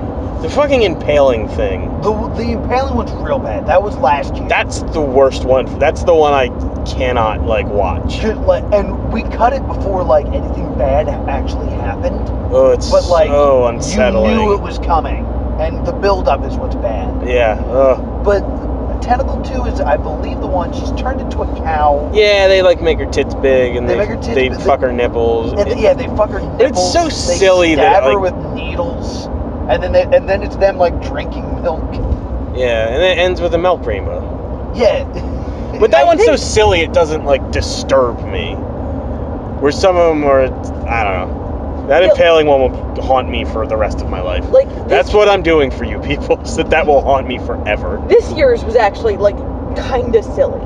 The fucking impaling thing. The impaling one's real bad. That was last year. That's the worst one. That's the one I cannot watch. And we cut it before anything bad actually happened. Oh, it's so unsettling. You knew it was coming, and the build-up is what's bad. Yeah. But Tentacle 2 is, I believe, the one she's turned into a cow. Yeah, they make her tits big, and they fuck her nipples. They fuck her nipples. It's so silly they stab that her with needles, and then it's them drinking milk. Yeah, and it ends with a milk rainbow. Yeah. But that one's so silly it doesn't disturb me. Where some of them are, I don't know. That impaling one will haunt me for the rest of my life. That's what I'm doing for you people, so that will haunt me forever. This year's was actually kind of silly.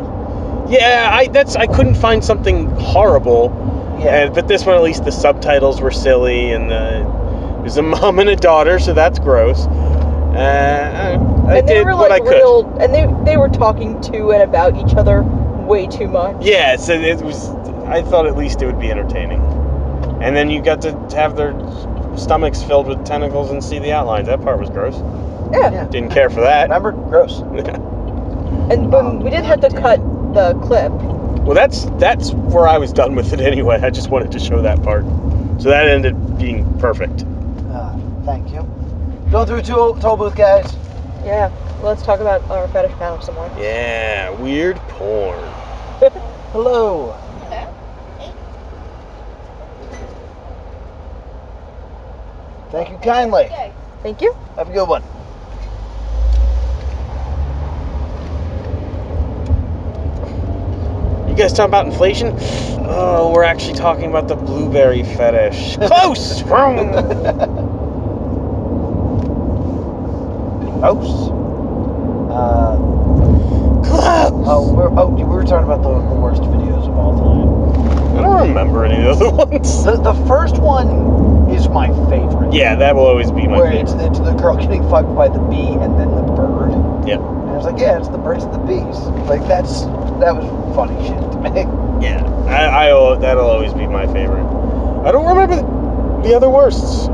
Yeah, I couldn't find something horrible. Yeah. But this one, at least the subtitles were silly, and there's a mom and a daughter, so that's gross. I did what I could. And they were talking to and about each other way too much. Yeah, so it was. I thought at least it would be entertaining. And then you got to have their stomachs filled with tentacles and see the outlines. That part was gross. Yeah. Didn't care for that. Remember? Gross. And we did have to cut the clip. Well, that's where I was done with it anyway. I just wanted to show that part. So that ended up being perfect. Thank you. Going through toll booth, guys. Yeah. Let's talk about our fetish panel some more. Yeah, weird porn. Hello. Thank you kindly. Thank you. Have a good one. You guys talking about inflation? Oh, we're actually talking about the blueberry fetish. Close! Close. Close! We were talking about the worst videos of all time. I don't remember any of the other ones. The first one is my favorite. Yeah, that will always be my favorite. Where it's the girl getting fucked by the bee and then the bird. Yep. And I was like, yeah, it's the birds and the bees. That was funny shit to me. Yeah, that'll always be my favorite. I don't remember the other worsts.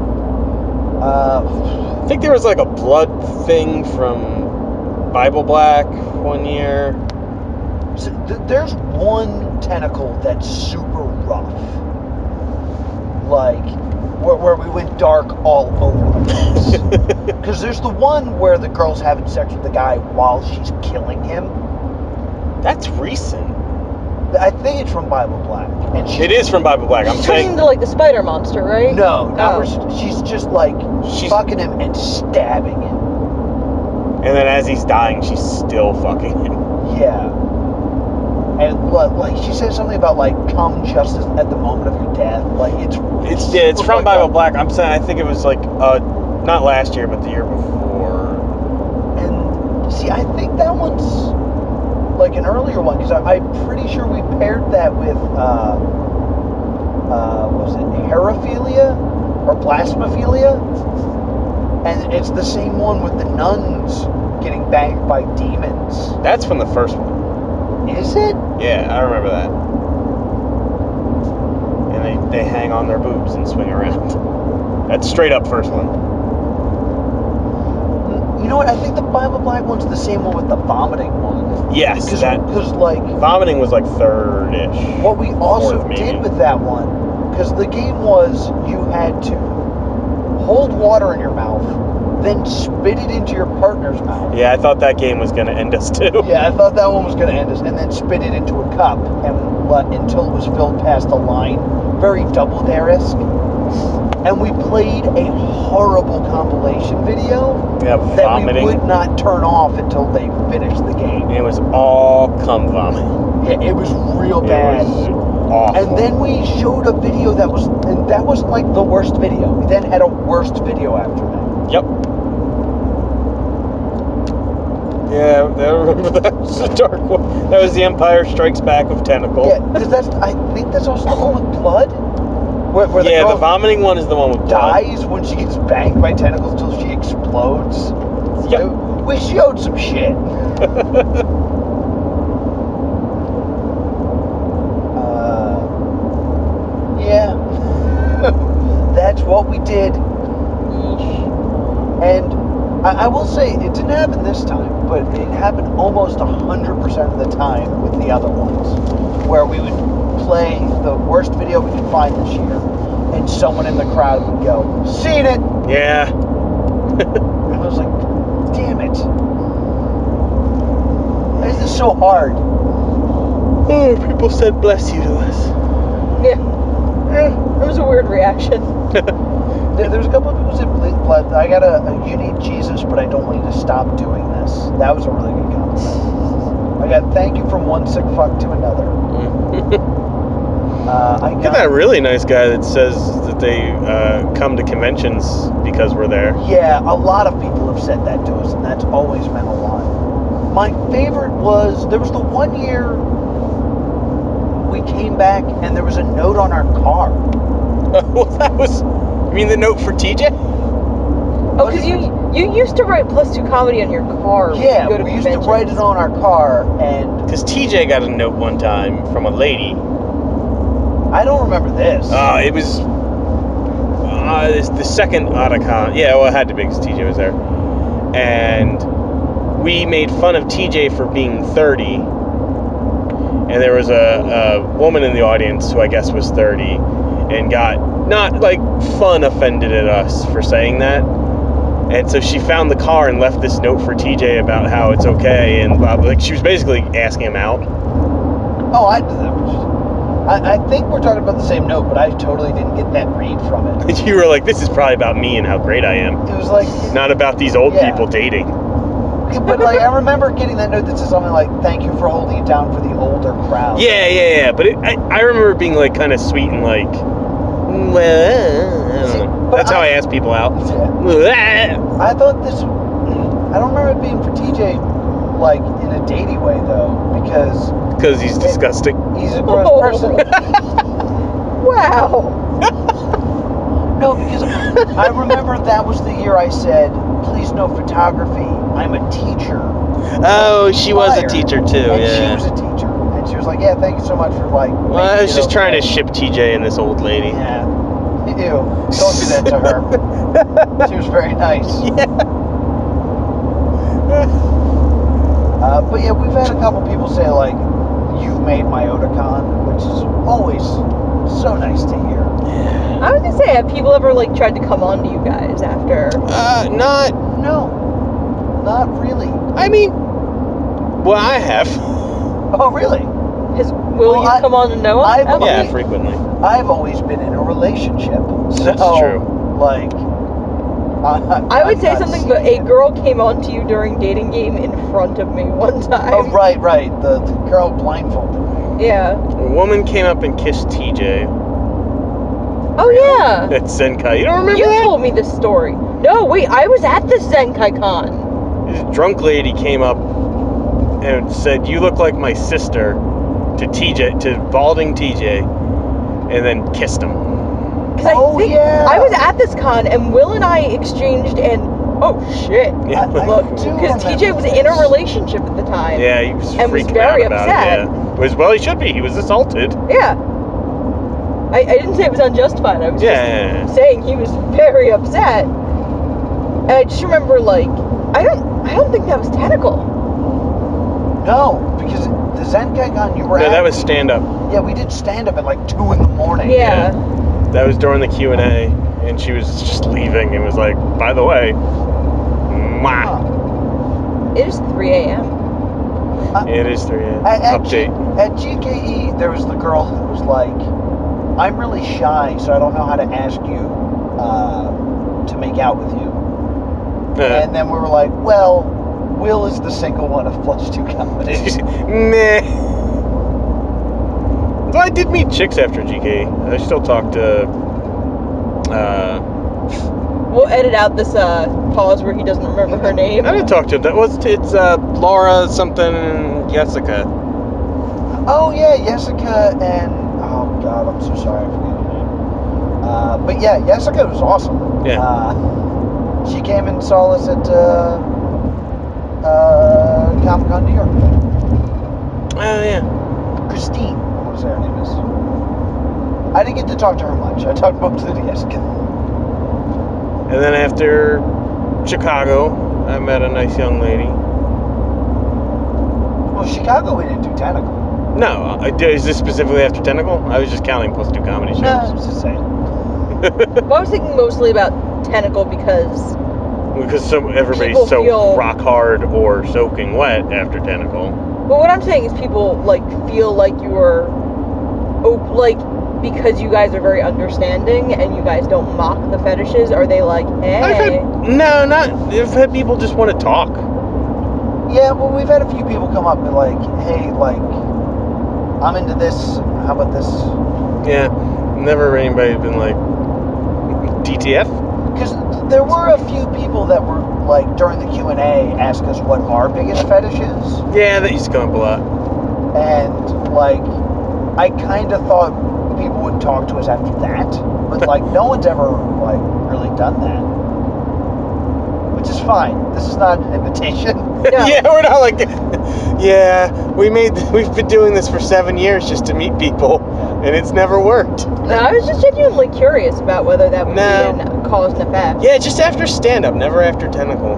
I think there was a blood thing from Bible Black one year. So there's one tentacle that's super rough. Where we went dark all over the place. Because there's the one where the girl's having sex with the guy while she's killing him. That's recent. I think it's from Bible Black. And it is from Bible Black. She's turning into the spider monster, right? No, she's just she's fucking him and stabbing him. And then as he's dying, she's still fucking him. Yeah. And she said something about come just at the moment of your death. It's from Bible Black. I'm saying I think it was not last year, but the year before. And see, I think that one's an earlier one because I'm pretty sure we paired that with was it herophilia or blasphemophilia? And it's the same one with the nuns getting banged by demons. That's from the first one. Is it? Yeah, I remember that. And they hang on their boobs and swing around. That's straight up first one. You know what? I think the Bible Black one's the same one with the vomiting one. Yes, because vomiting was third-ish. What we also fourth, did with that one, because the game was you had to hold water in your mouth, then spit it into your partner's mouth. Yeah, I thought that game was going to end us too. Yeah, I thought that one was going to end us, and then spit it into a cup and let until it was filled past the line. Very Double Dare-esque. And we played a horrible compilation video that vomiting. we would not turn off until they finished the game. It was all cum vomit. Yeah, it was real bad. It was awful. And then we showed a video that wasn't the worst video. We then had a worst video after that. Yep. Yeah, I remember that was a dark one. That was the Empire Strikes Back of Tentacle. Yeah, because I think that's also the one with blood. Where the yeah, girl the vomiting one is the one with blood. dies when she gets banged by tentacles until she explodes. Yep. We showed some shit. Yeah. what we did. And I will say, it didn't happen this time, but it happened almost 100% of the time with the other ones, where we would play the worst video we could find this year, and someone in the crowd would go, "Seen it!" Yeah. And I was like, damn it. Why is this so hard? Oh, people said bless you to us. Yeah. It was a weird reaction. There was a couple of people who said, I got you need Jesus, but I don't want you to stop doing this. That was a really good compliment. I got thank you from one sick fuck to another. I Get that really nice guy that says that they come to conventions because we're there. Yeah, a lot of people have said that to us, and that's always meant a lot. My favorite was, there was the one year we came back and there was a note on our car. Well, that was... You mean the note for TJ? Oh, because you used to write +2 comedy on your car. Yeah, when you go to we used to conventions. write it on our car, and Because TJ got a note one time from a lady. I don't remember this. It was the second Otakon. Yeah, well, it had to be because TJ was there. And we made fun of TJ for being 30. And there was a woman in the audience who I guess was 30 and got not like fun offended at us for saying that. And so she found the car and left this note for TJ about how it's okay, and like she was basically asking him out. Oh, I think we're talking about the same note, but I totally didn't get that read from it. You were like, this is probably about me and how great I am. It was like... Not about these old people dating. But like, I remember getting that note that says something like, thank you for holding it down for the older crowd. Yeah. But I remember it being like kind of sweet and like, well, I don't know. That's how I ask people out. I thought this... I don't remember it being for TJ, like, in a datey way, though, because he's disgusting. He's a gross person. Wow. No, because I remember that was the year I said, please no photography, I'm a teacher. Oh, she was a teacher too, and yeah. she was a teacher. And she was like, yeah, thank you so much for like... Well, I was just trying to ship TJ and this old lady. Yeah. Ew. Don't do that to her. She was very nice. Yeah. But yeah, we've had a couple people say like, you've made my Otakon, which is always so nice to hear. I was gonna say, have people ever like tried to come on to you guys after? Not really. I mean, well, I have. Oh, really? Will you come on to Noah? Yeah, frequently. I've always been in a relationship. So, that's true. Like, I would say something, but a girl came on to you during dating game in front of me one time. Oh, right. The girl blindfolded. Yeah. A woman came up and kissed TJ. Oh, yeah. At Zenkai. You don't remember that? You told me this story. No, wait, I was at the Zenkai Con. This drunk lady came up and said, you look like my sister, to balding TJ, and then kissed him. I was at this con, and Will and I exchanged, and oh shit, Yeah. because TJ was in a relationship at the time. Yeah, he was and was freaking very out about upset. it. Yeah. Well, he should be. He was assaulted. Yeah. I didn't say it was unjustified. I was just saying he was very upset. And I just remember, like, I don't think that was Tentacle. No, because the Zenkai Con you were at... No, that was stand-up. Yeah, we did stand-up at like 2 in the morning. Yeah. That was during the Q&A, and she was just leaving and was like, by the way, mwah. It is 3 a.m. It is 3 a.m. Update. At GKE, there was the girl who was like, I'm really shy, so I don't know how to ask you to make out with you. And then we were like, well, Will is the single one of +2 comedy. Meh. Well, I did meet chicks after GK. I still talk to... We'll edit out this pause where he doesn't remember her name. I didn't talk to him. It's Laura something Jessica. Oh, yeah, Jessica and... Oh, God, I'm so sorry. I forget her name. But yeah, Jessica was awesome. Yeah. She came and saw us at Comic-Con New York. Oh, yeah. Christine, what was her name is. I didn't get to talk to her much. I talked mostly to Jessica. And then after Chicago, I met a nice young lady. Well, Chicago, we didn't do Tentacle. No, is this specifically after Tentacle? I was just counting plus 2 comedy shows. No, I was just saying. Well, I was thinking mostly about Tentacle because everybody's people so feel- rock hard or soaking wet after Tentacle. Well, what I'm saying is people like feel like you are, because you guys are very understanding and you guys don't mock the fetishes. Are they like, hey? I've had people just want to talk. Yeah, well, we've had a few people come up and like, hey, like, I'm into this. How about this? Yeah, never anybody been like, DTF? Because there were a few people that were like during the Q&A ask us what our biggest fetish is, Yeah, that used to come up a lot. and like, I kind of thought people would talk to us after that, but like, no one's ever like really done that, which is fine. This is not an invitation. No. Yeah, we're not like, yeah, we've been doing this for 7 years just to meet people, and it's never worked. No, I was just genuinely curious about whether that would be a cause and effect. Yeah, just after stand-up, never after Tentacle.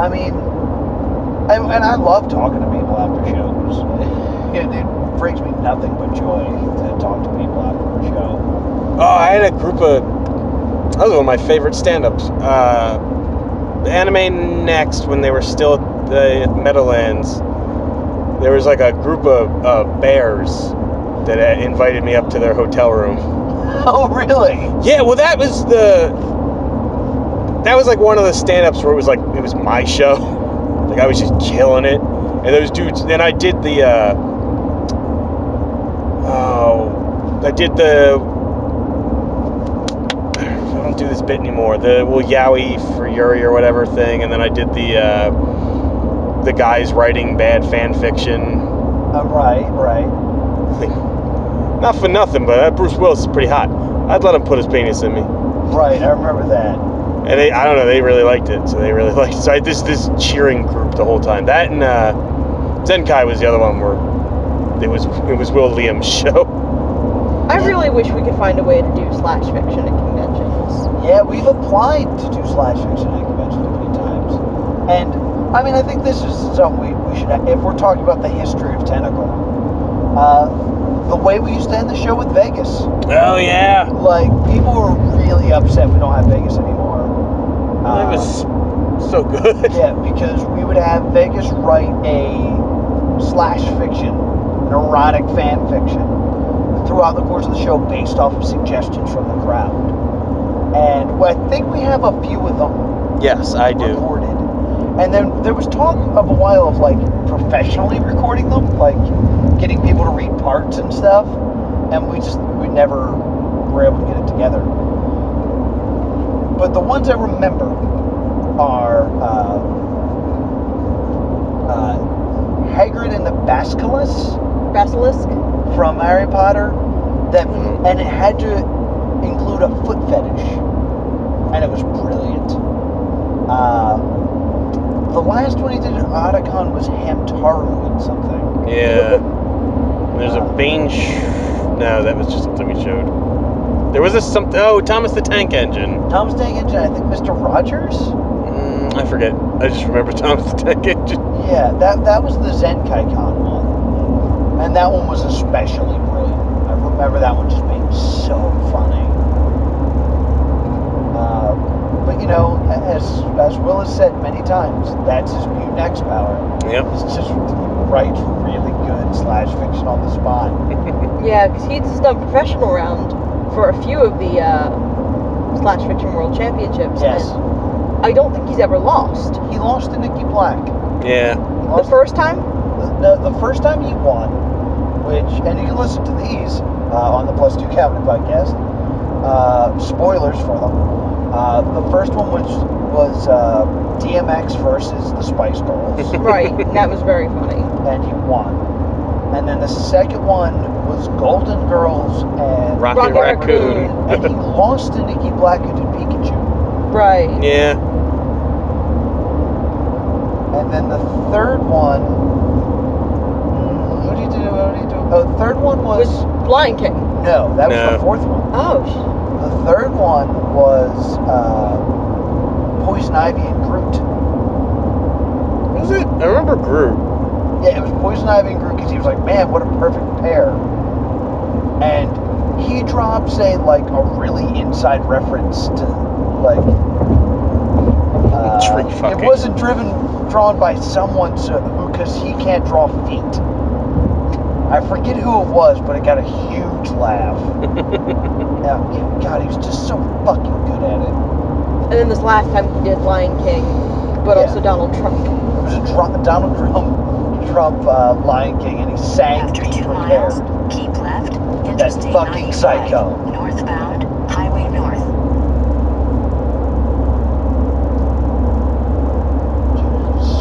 I mean, and I love talking to people after shows. It brings me nothing but joy to talk to people after a show. Oh, I had a group of, that was one of my favorite stand-ups. Anime Next, when they were still at the Meadowlands, there was like a group of bears that invited me up to their hotel room. Oh, really? Yeah, well, that was like one of the stand-ups where it was my show. Like, I was just killing it. And those dudes, then I did I don't do this bit anymore. The Yowie for Yuri or whatever thing, and then I did the guys writing bad fan fiction. Right. Not for nothing, but Bruce Willis is pretty hot. I'd let him put his penis in me. Right, I remember that. And I don't know, they really liked it. So they really liked it. So I had this cheering group the whole time. That and Zenkai was the other one where it was Will Liam's show. I really wish we could find a way to do slash fiction at conventions. Yeah, we've applied to do slash fiction at conventions a few times. And, I mean, I think this is something we should, if we're talking about the history of Tentacle, the way we used to end the show with Vegas. Oh, yeah. Like, people were really upset we don't have Vegas anymore. It was so good. Yeah, because we would have Vegas write a slash fiction, an erotic fan fiction, throughout the course of the show based off of suggestions from the crowd. And I think we have a few of them Yes, I do. recorded. And then there was talk of a while of like professionally recording them, like getting people to read parts and stuff. And we never were able to get it together. But the ones I remember are Hagrid and the Basilisk from Harry Potter. And it had to include a foot fetish, and it was brilliant. The last one he did at Otakon was Hamtaru and something. Yeah. There's a Bane. No, that was just something we showed. There was something. Oh, Thomas the Tank Engine. Thomas the Tank Engine, I think Mr. Rogers? I forget. I just remember Thomas the Tank Engine. Yeah, that was the Zenkai Con one. And that one was especially brilliant. I remember that one just being so funny. But you know, as Will has said many times, that's his mutant X power. Yep. It's just write really good slash fiction on the spot. Yeah, because he's done professional round for a few of the slash fiction world championships. Yes. And I don't think he's ever lost. He lost to Nikki Black. Yeah. The first time? The first time he won, and you can listen to these on the Plus 2 Comedy podcast. Spoilers for them. The first one was DMX versus the Spice Girls. Right, and that was very funny. And he won. And then the second one was Golden Girls and Rocket Raccoon. And he lost to Nikki Black who did Pikachu. Right. Yeah. And then the third one, what did he do? Oh, the third one was Blind King. no, that was No. the fourth one. Oh, The third one was Poison Ivy and Groot. Was it? I remember Groot. Yeah, it was Poison Ivy and Groot because he was like, man, what a perfect pair. And he drops a really inside reference to Tree fucking. it wasn't drawn by someone because he can't draw feet. I forget who it was, but it got a huge laugh. Yeah, God, he was just so fucking good at it. And then this last time he did Lion King, but also Donald Trump. It was a Donald Trump Lion King, and he sang After Be 2 miles, Prepared. keep left. That's Interstate fucking 95, psycho. Northbound, Highway North.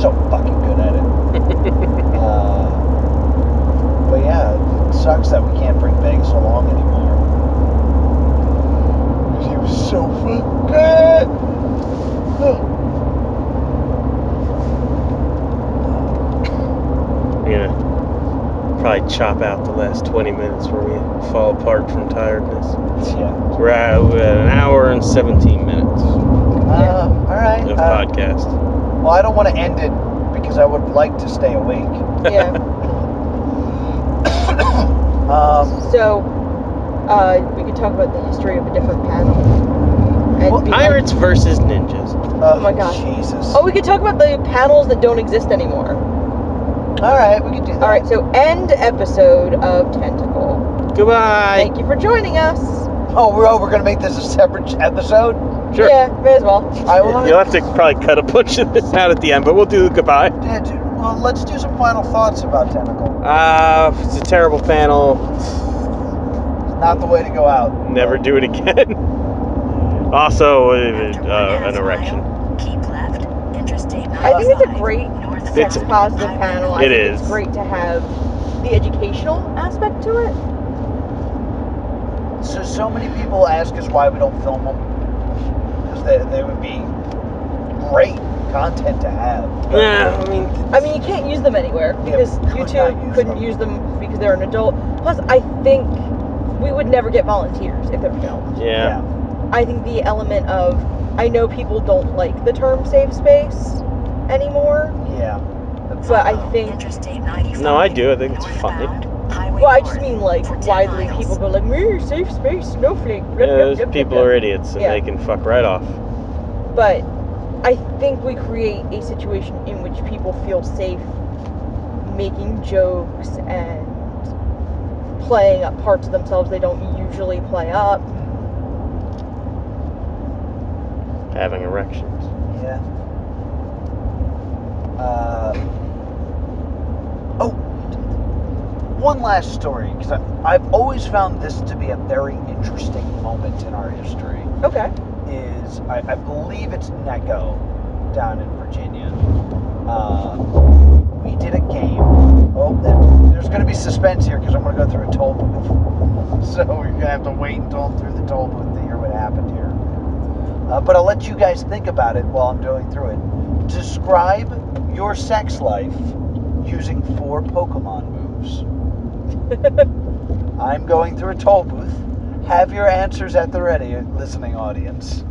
So fucking good at it. But yeah, it sucks that we can't bring Vegas along anymore. He was so fucking good. We're gonna probably chop out the last 20 minutes where we fall apart from tiredness. Yeah. We're at an hour and 17 minutes All right. of podcast. Well, I don't want to end it because I would like to stay awake. Yeah. So, we could talk about the history of a different panel. And Well, be like- Pirates versus ninjas. Oh my God. Jesus. Oh, we could talk about the panels that don't exist anymore. All right, we can do that. All right, so end episode of Tentacle. Goodbye. Thank you for joining us. Oh, we're gonna make this a separate episode. Sure. Yeah, may as well. I will. You'll have to probably cut a bunch of this out at the end, but we'll do goodbye. Yeah, dude, well, let's do some final thoughts about Tentacle. It's a terrible panel. Not the way to go out. Never do it again. Also, After 1 an erection. mile, keep left. Interstate 95. I think it's a great Northbound, sex positive Highway panel. North. I It think is. It's great to have the educational aspect to it. So many people ask us why we don't film them because they would be great content to have. But Yeah, I mean, you can't use them anywhere because we could not YouTube use couldn't them. use them because they're an adult. Plus, I think we would never get volunteers if they're filmed. yeah. I think the element of, I know people don't like the term safe space anymore, Yeah. but I think, Interstate 95. No, I do. I think it's funny. Northbound, Highway well, I just North mean like for 10 widely miles. people go like, me, safe space, snowflake. Yeah, those people are idiots and Yeah. they can fuck right off. But I think we create a situation in which people feel safe making jokes and playing up parts of themselves they don't usually play up. Having erections. Yeah. One last story, because I've always found this to be a very interesting moment in our history. Okay. Is I believe it's Necco down in Virginia. We did a game. Oh, there's going to be suspense here because I'm going to go through a toll booth. So you're going to have to wait until I'm through the toll booth to hear what happened here. But I'll let you guys think about it while I'm going through it. Describe your sex life using 4 Pokemon moves. I'm going through a toll booth. Have your answers at the ready, listening audience.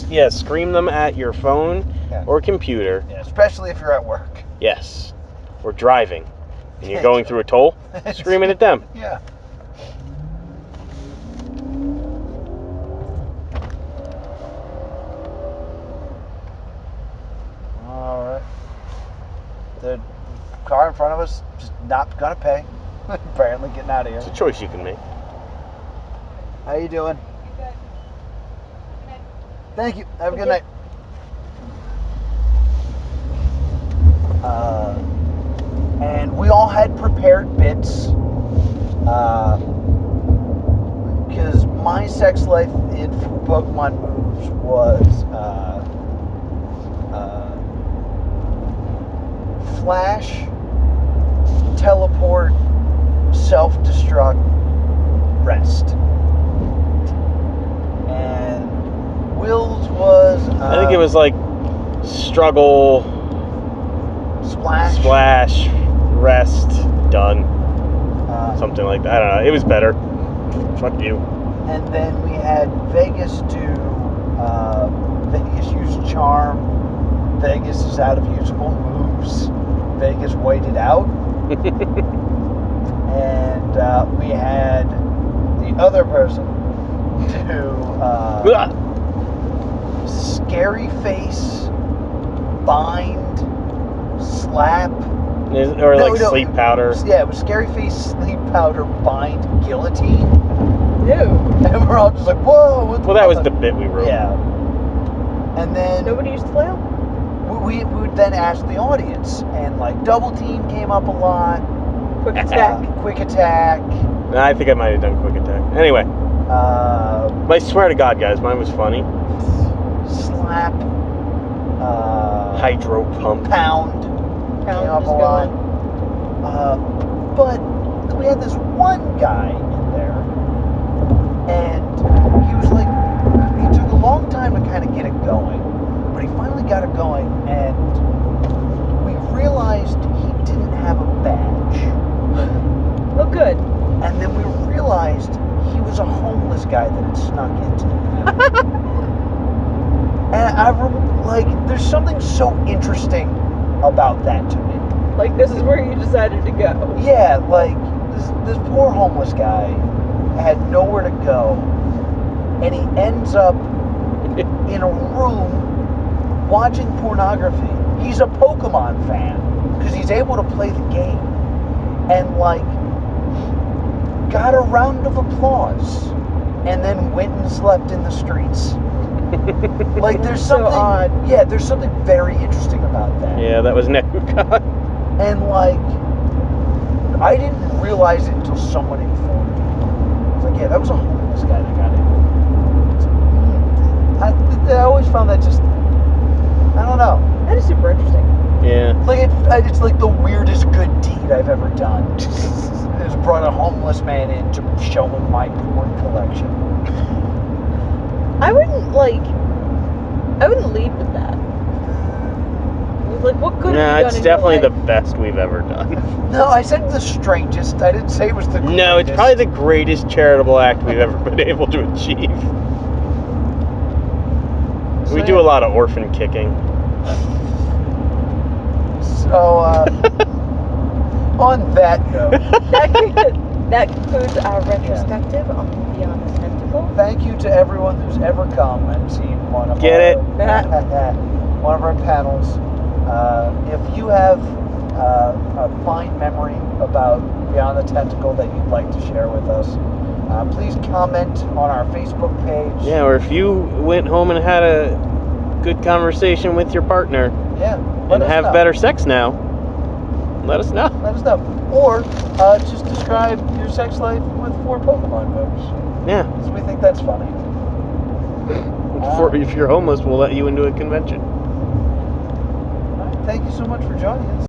Yeah, scream them at your phone Yeah. or computer. Yeah, especially if you're at work. Yes. Or driving. And you're going through a toll, screaming at them. Yeah. All right. The car in front of us just not gonna pay. Apparently getting out of It's here. a choice you can make. How you doing? Thank you. Have a good night. And we all had prepared bits. Because my sex life in Pokemon moves was Flash, Teleport, Self-Destruct, Rest. And Will's was... I think it was like struggle, splash, rest, done. Something like that. I don't know. It was better. Fuck you. And then we had Vegas do Vegas use charm. Vegas is out of usable moves. Vegas waited out. And we had the other person do scary face, bind, slap. Or like sleep powder. Yeah, it was scary face, sleep powder, bind, guillotine. No. And we're all just like, whoa. What the Well, that was fuck? the bit we wrote. Yeah. And then Nobody used flail? we would then ask the audience, and like double team came up a lot. Quick attack. Quick attack. I think I might have done quick attack. Anyway, but I swear to God, guys, mine was funny. Slap. Hydro pump. Pound. Pound Came up is a lot. going. But we had this one guy in there, and he was like, he took a long time to kind of get it going, but he finally got it going, and we realized he didn't have a badge. Oh, good. And then we realized he was a homeless guy that had snuck into the And there's something so interesting about that to me. Like, this is where you decided to go. Yeah, like, this poor homeless guy had nowhere to go, and he ends up in a room watching pornography. He's a Pokemon fan, because he's able to play the game, and, like, got a round of applause, and then went and slept in the streets. Like, there's So something odd. Yeah, there's something very interesting about that. Yeah, that was Net Neutrality. And like, I didn't realize it until someone informed me. It's like, yeah, that was a homeless guy that got in. I always found that just, I don't know. That is super interesting. Yeah. Like it's like the weirdest good deed I've ever done. Is brought a homeless man in to show him my porn collection. I wouldn't lead with that. Like, what good have No, you done it's in your definitely the life? best we've ever done. No, I said the strangest. I didn't say it was the greatest. No, it's probably the greatest charitable act we've ever been able to achieve. So, We do a lot of orphan kicking. So, on that note, That concludes our retrospective on Beyond the Tentacle. thank you to everyone who's ever come and seen one of Get it? one of our panels. If you have a fine memory about Beyond the Tentacle that you'd like to share with us, please comment on our Facebook page. Yeah, or if you went home and had a good conversation with your partner Yeah, and let us have know. better sex now, let us know. Let us know. Or just describe your sex life with 4 Pokemon moves. Yeah. Because we think that's funny. If you're homeless, we'll let you into a convention. All right, thank you so much for joining us.